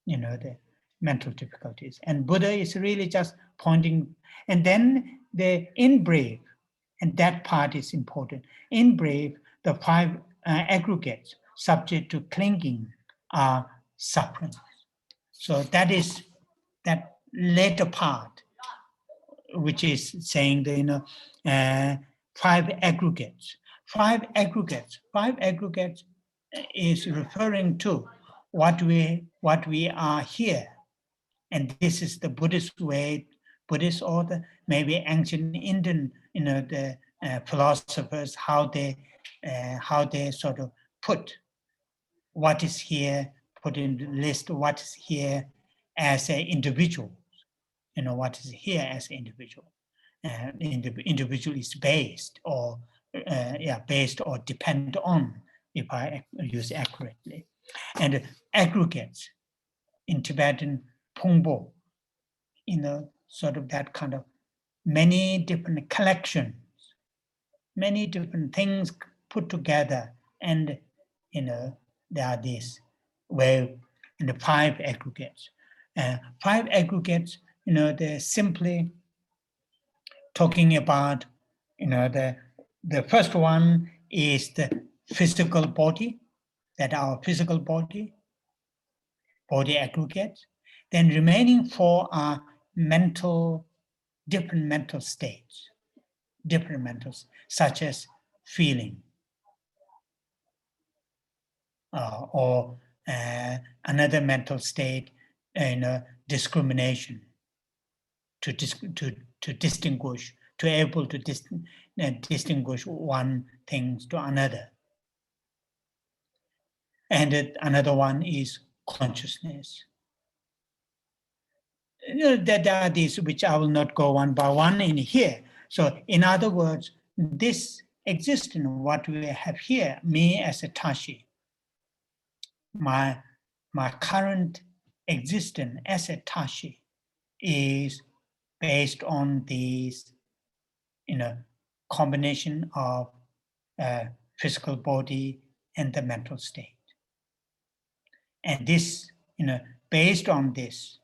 the mental difficulties. And Buddha is really just pointing, and then the in brave, and that part is important. In brave, the five aggregates subject to clinging are suffering. So that is that later part, which is saying the five aggregates. Five aggregates is referring to what we are here, and this is the Buddhist way, Buddhist or the maybe ancient Indian, the philosophers, how they sort of put what is here, put in the list what is here as an individual, what is here as an individual. The individual is based or based or depend on, if I use accurately. And aggregates in Tibetan Pungpo, sort of that kind of many different collections, many different things put together, and there are these way in the five aggregates. Five aggregates, they're simply talking about, the first one is the physical body, that our physical body aggregates. Then remaining four are different mental states, such as feeling, or another mental state, discrimination, to distinguish, to able to distinguish one thing to another. And another one is consciousness. There are these which I will not go one by one in here. So in other words, this existence, what we have here, me as a Tashi, my current existence as a Tashi is based on these, combination of physical body and the mental state. And this, based on this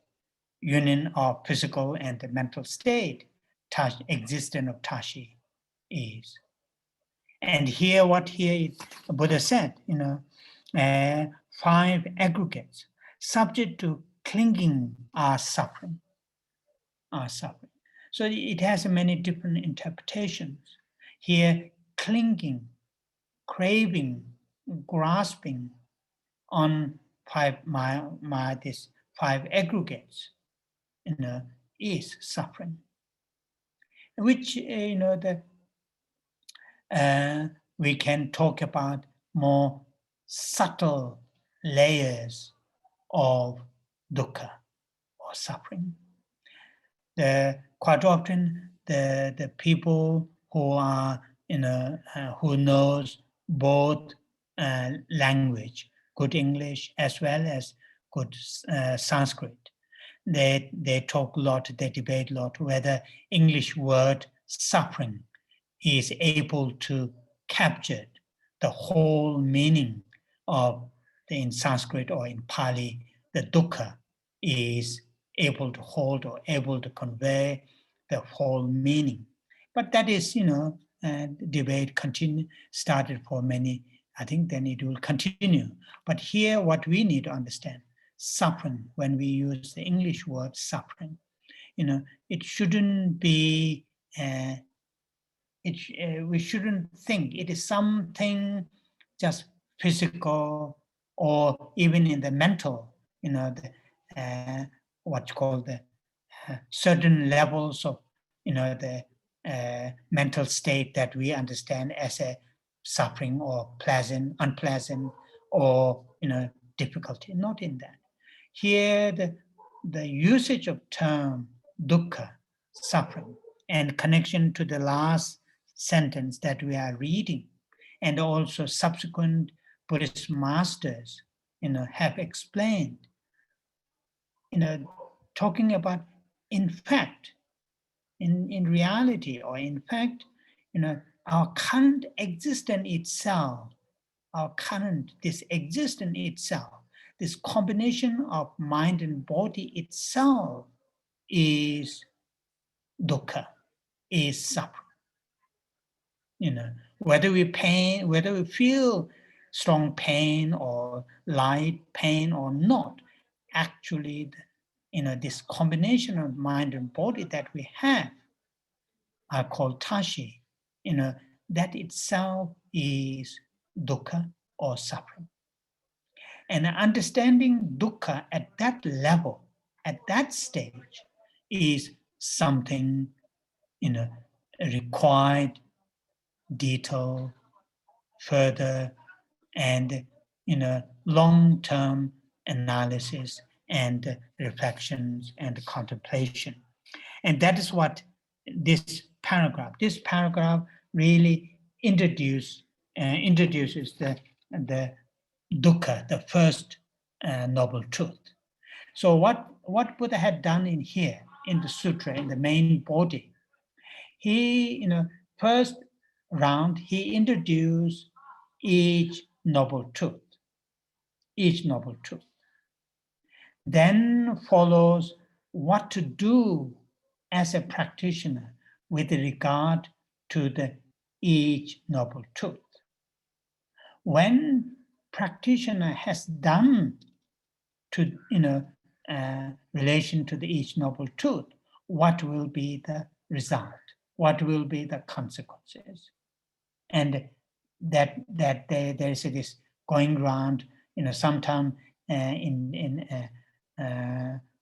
union of physical and the mental state, existence of Tashi is. And here, what here Buddha said, five aggregates subject to clinging are suffering. So it has many different interpretations. Here, clinging, craving, grasping on this five aggregates, is suffering, which we can talk about more subtle layers of dukkha or suffering. Quite often, the people who are who knows both language, good English as well as good Sanskrit, they talk a lot, they debate a lot whether English word suffering is able to capture the whole meaning of in Sanskrit or in Pali, the dukkha is able to hold or able to convey the whole meaning. But that is, debate started for many, I think then it will continue. But here what we need to understand, suffering, when we use the English word suffering, it shouldn't be, we shouldn't think it is something just physical or even in the mental, what's called the certain levels of, the mental state that we understand as a suffering or pleasant, unpleasant, or difficulty. Not in that. here the usage of term dukkha, suffering, and connection to the last sentence that we are reading, and also subsequent Buddhist masters, have explained, talking about, in fact, in reality, or in fact, our current existence itself, this existence itself, this combination of mind and body itself is dukkha, is suffering. Whether we feel strong pain or light pain or not, actually, this combination of mind and body that we have are called tashi. That itself is dukkha or suffering. And understanding dukkha at that level, at that stage, is something required detail, further, and long-term analysis and reflections and contemplation. And that is what this paragraph really introduces the dukkha, the first noble truth. So what Buddha had done in here, in the sutra, in the main body, he, first round, he introduced each noble truth. Then follows what to do as a practitioner with regard to each noble truth. When practitioner has done to relation to each noble truth, what will be the result? What will be the consequences? And that there is this going around, sometime in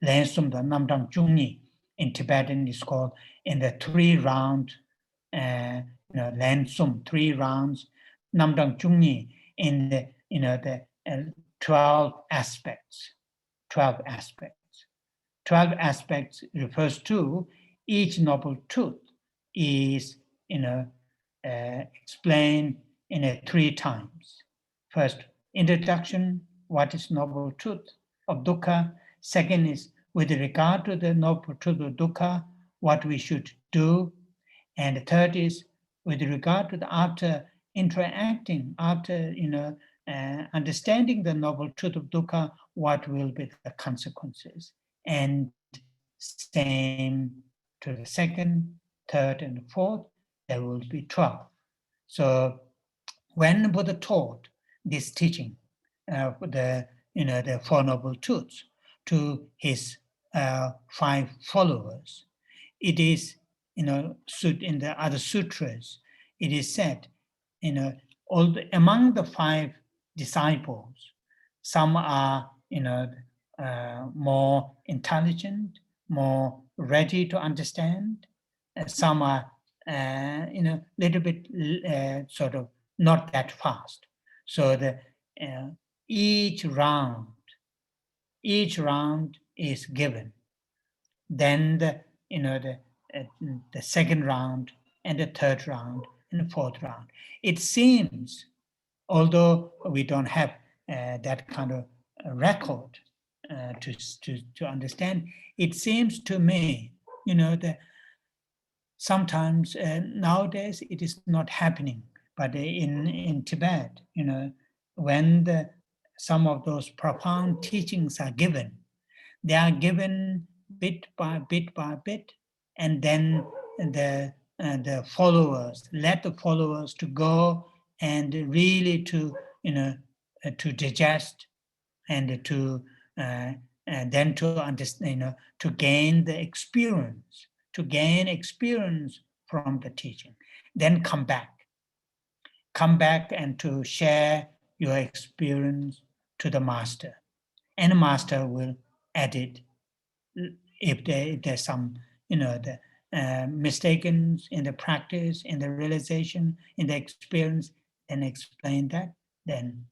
Lensum, the Namdang Chungni, in Tibetan is called, in the 3-round Lensum, 3 rounds, Namdang Chungni, in the 12 aspects. 12 aspects refers to each noble truth is explained in 3 times. First, introduction, what is noble truth of dukkha. Second is with regard to the noble truth of dukkha, what we should do. And the third is with regard to after interacting, after understanding the noble truth of dukkha, what will be the consequences. And same to the second, third, and fourth, there will be 12. So when Buddha taught this teaching, the Four Noble Truths, to his 5 followers, it is, in the other sutras, it is said, among the 5 disciples, some are, more intelligent, more ready to understand. Some are, little bit sort of not that fast. So each round is given. Then the second round and the third round and the fourth round. It seems, although we don't have that kind of record to understand, it seems to me, that sometimes nowadays it is not happening, but in Tibet, when some of those profound teachings are given, they are given bit by bit, and then the followers, let the followers to go and really to digest and to and then to understand, to gain the experience, from the teaching, then come back and to share your experience to the master, and the master will edit if there's some the mistaken in the practice, in the realization, in the experience, and explain that. Then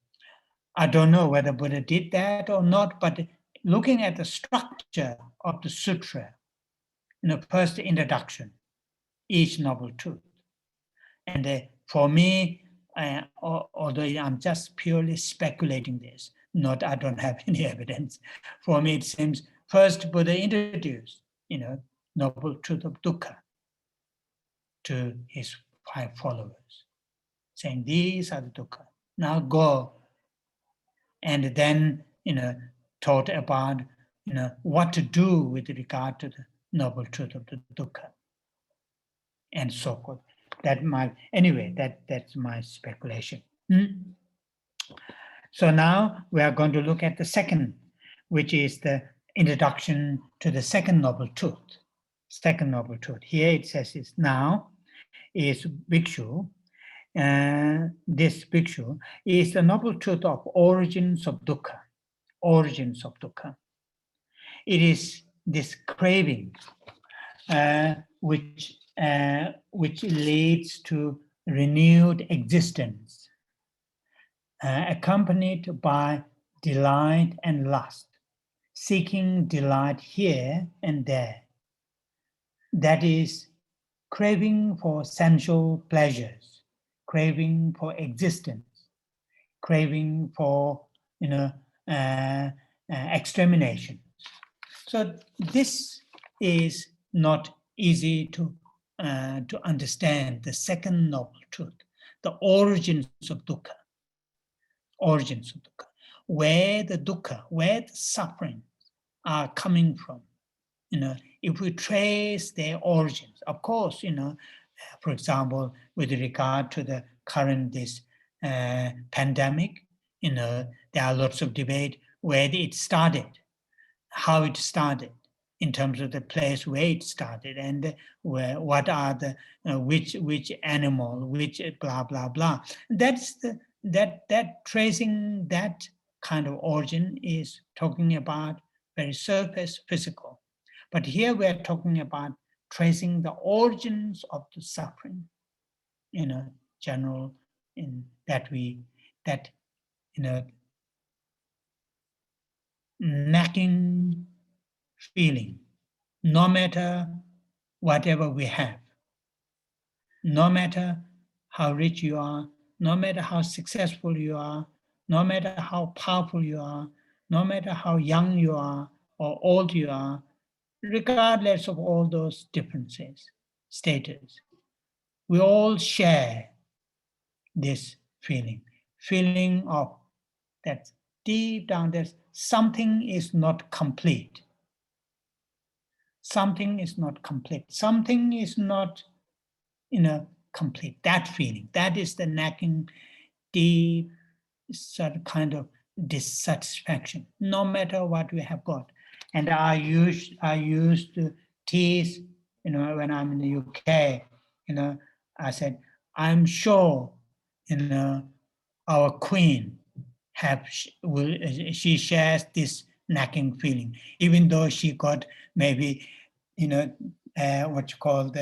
I don't know whether Buddha did that or not, but looking at the structure of the sutra, first the introduction, each noble truth. And for me, although I'm just purely speculating this, I don't have any evidence. For me, it seems first Buddha introduced, noble truth of dukkha to his 5 followers, saying these are the dukkha. Now go, and then taught about what to do with regard to the noble truth of the dukkha, and so forth. That's my speculation. So now we are going to look at the second, which is the introduction to the second noble truth. Second noble truth. Here it says is now is bhikshu. This bhikshu is the noble truth of origins of dukkha. Origins of dukkha. It is this craving which leads to renewed existence, accompanied by delight and lust, seeking delight here and there. That is craving for sensual pleasures, craving for existence, craving for extermination. So this is not easy to understand. The second noble truth, the origins of dukkha, where the suffering are coming from. If we trace their origins, of course, for example, with regard to the current pandemic, there are lots of debate where it started, how it started, in terms of the place where it started, and what are the which animal, which blah blah blah. That's that tracing that kind of origin is talking about very surface physical. But here we are talking about tracing the origins of the suffering, general, in that nagging feeling, no matter whatever we have, no matter how rich you are, no matter how successful you are, no matter how powerful you are, no matter how young you are or old you are, regardless of all those differences, status, we all share this feeling of that deep down there's something is not complete. Something is not complete. Something is not, complete. That feeling, that is the nagging, deep sort of kind of dissatisfaction, no matter what we have got. And I used to tease, when I'm in the UK, I said, I'm sure, our queen she shares this nagging feeling, even though she got maybe, what you call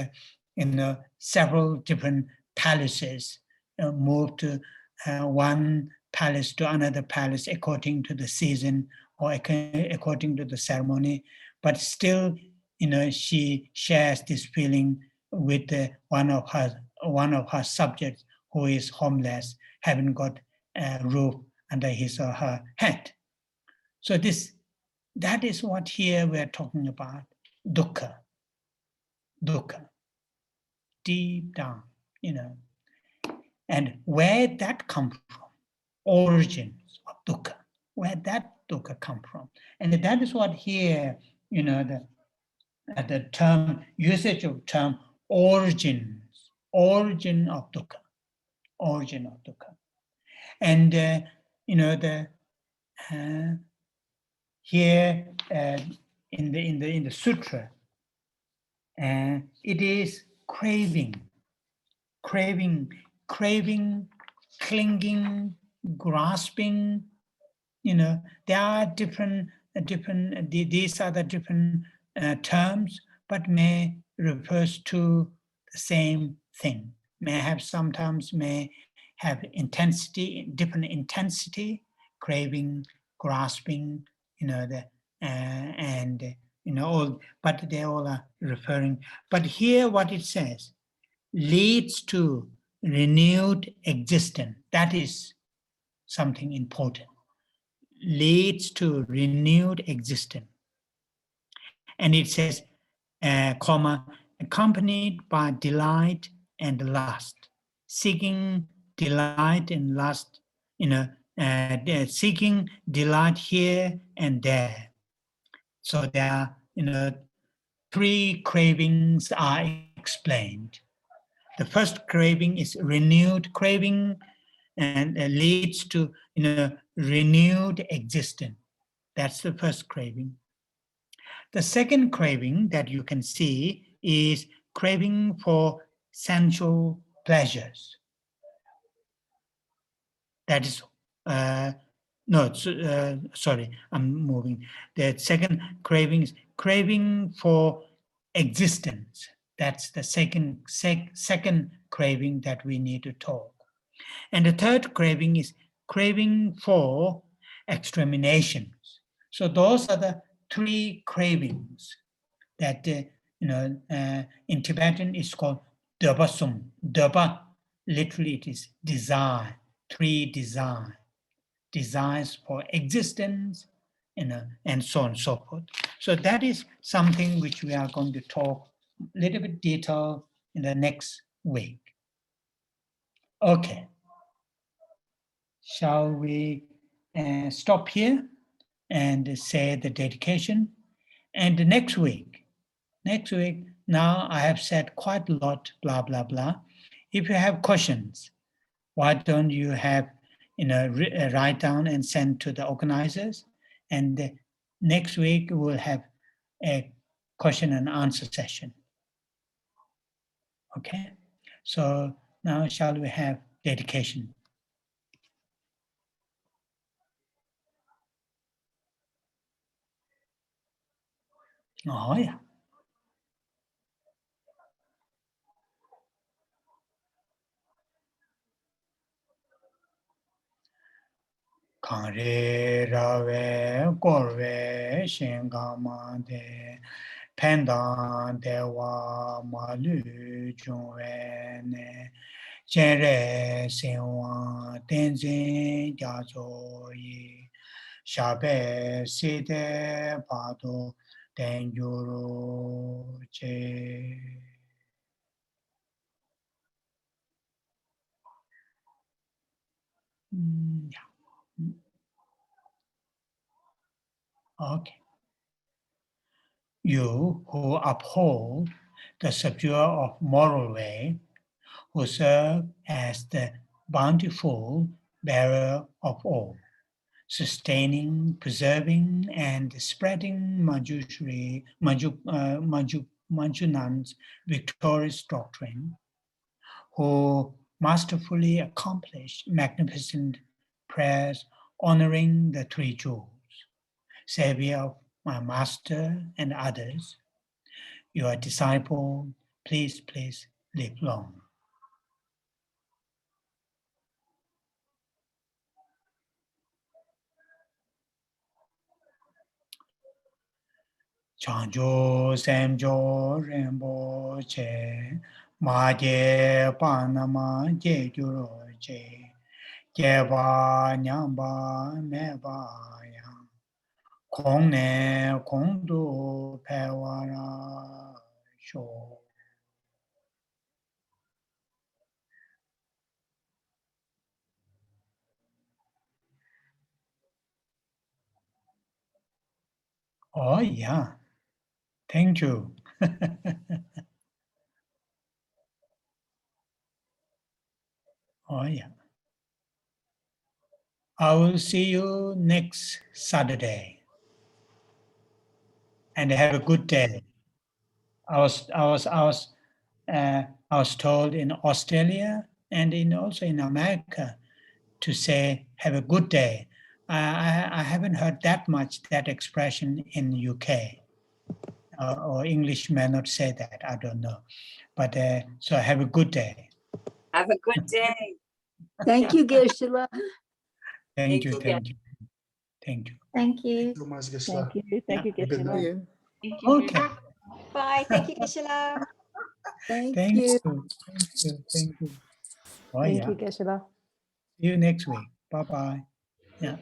several different palaces, moved to one palace to another palace according to the season or according to the ceremony, but still, she shares this feeling with one of her subjects who is homeless, haven't got a roof under his or her head. So that is what here we are talking about, dukkha, deep down, and where that comes from, origins of dukkha, where that dukkha come from. And that is what here, the term, usage of term origin of dukkha, And, here in the sutra, it is craving, clinging, grasping. There are different. These are the different terms, but may refers to the same thing. Sometimes may have intensity, different intensity, craving, grasping, and all, but they all are referring. But here, what it says, leads to renewed existence. That is something important. Leads to renewed existence. And it says, comma, accompanied by delight and lust, seeking delight and lust, seeking delight here and there. So there are, three cravings are explained. The first craving is renewed craving, and leads to renewed existence. That's the first craving. The second craving that you can see is craving for sensual pleasures. That is, sorry, I'm moving. The second craving is craving for existence. That's the second craving that we need to talk. And the third craving is craving for exterminations. So those are the three cravings that in Tibetan is called Döpa. Döpa, literally it is desire, three desires for existence, and so on and so forth. So that is something which we are going to talk a little bit detail in the next week. Okay. Shall we stop here and say the dedication? And the next week, now I have said quite a lot, blah, blah, blah. If you have questions, why don't you have, write down and send to the organizers? And next week we'll have a question and answer session. Okay, so now shall we have dedication? Oh yeah. Kare rave korve shengama de pendan dewa malu jungwe ne jere sewa tenzin jazo yi shabe side pado tenjuro che. Yeah. Okay. You who uphold the subject of moral way, who serve as the bountiful bearer of all, sustaining, preserving, and spreading Manjunan's victorious doctrine, who masterfully accomplish magnificent prayers honoring the three jewels, savior of my master and others, your disciple, please live long. Chanjo Samjo Rinpoche, Maje Panama Jejuro Je, Jeba Nyamba Meba Yang, Kongne Kongdu Pewara Sho. Oh yeah, thank you. Oh yeah. I will see you next Saturday. And have a good day. I was told in Australia and also in America to say have a good day. I haven't heard that expression in UK. Or English may not say that, I don't know. But so have a good day. Have a good day. Thank you, Geshe-la. Thank you. Thank you. So much, Geshe-la. Thank you. Thank you, Good Geshe-la. night. Thank you. Okay. Bye. Thank you, Geshe-la. Thank Thank you. you. Thank you. Thank you. Oh, Thank yeah. you, Geshe-la. See you next week. Bye-bye. Yeah.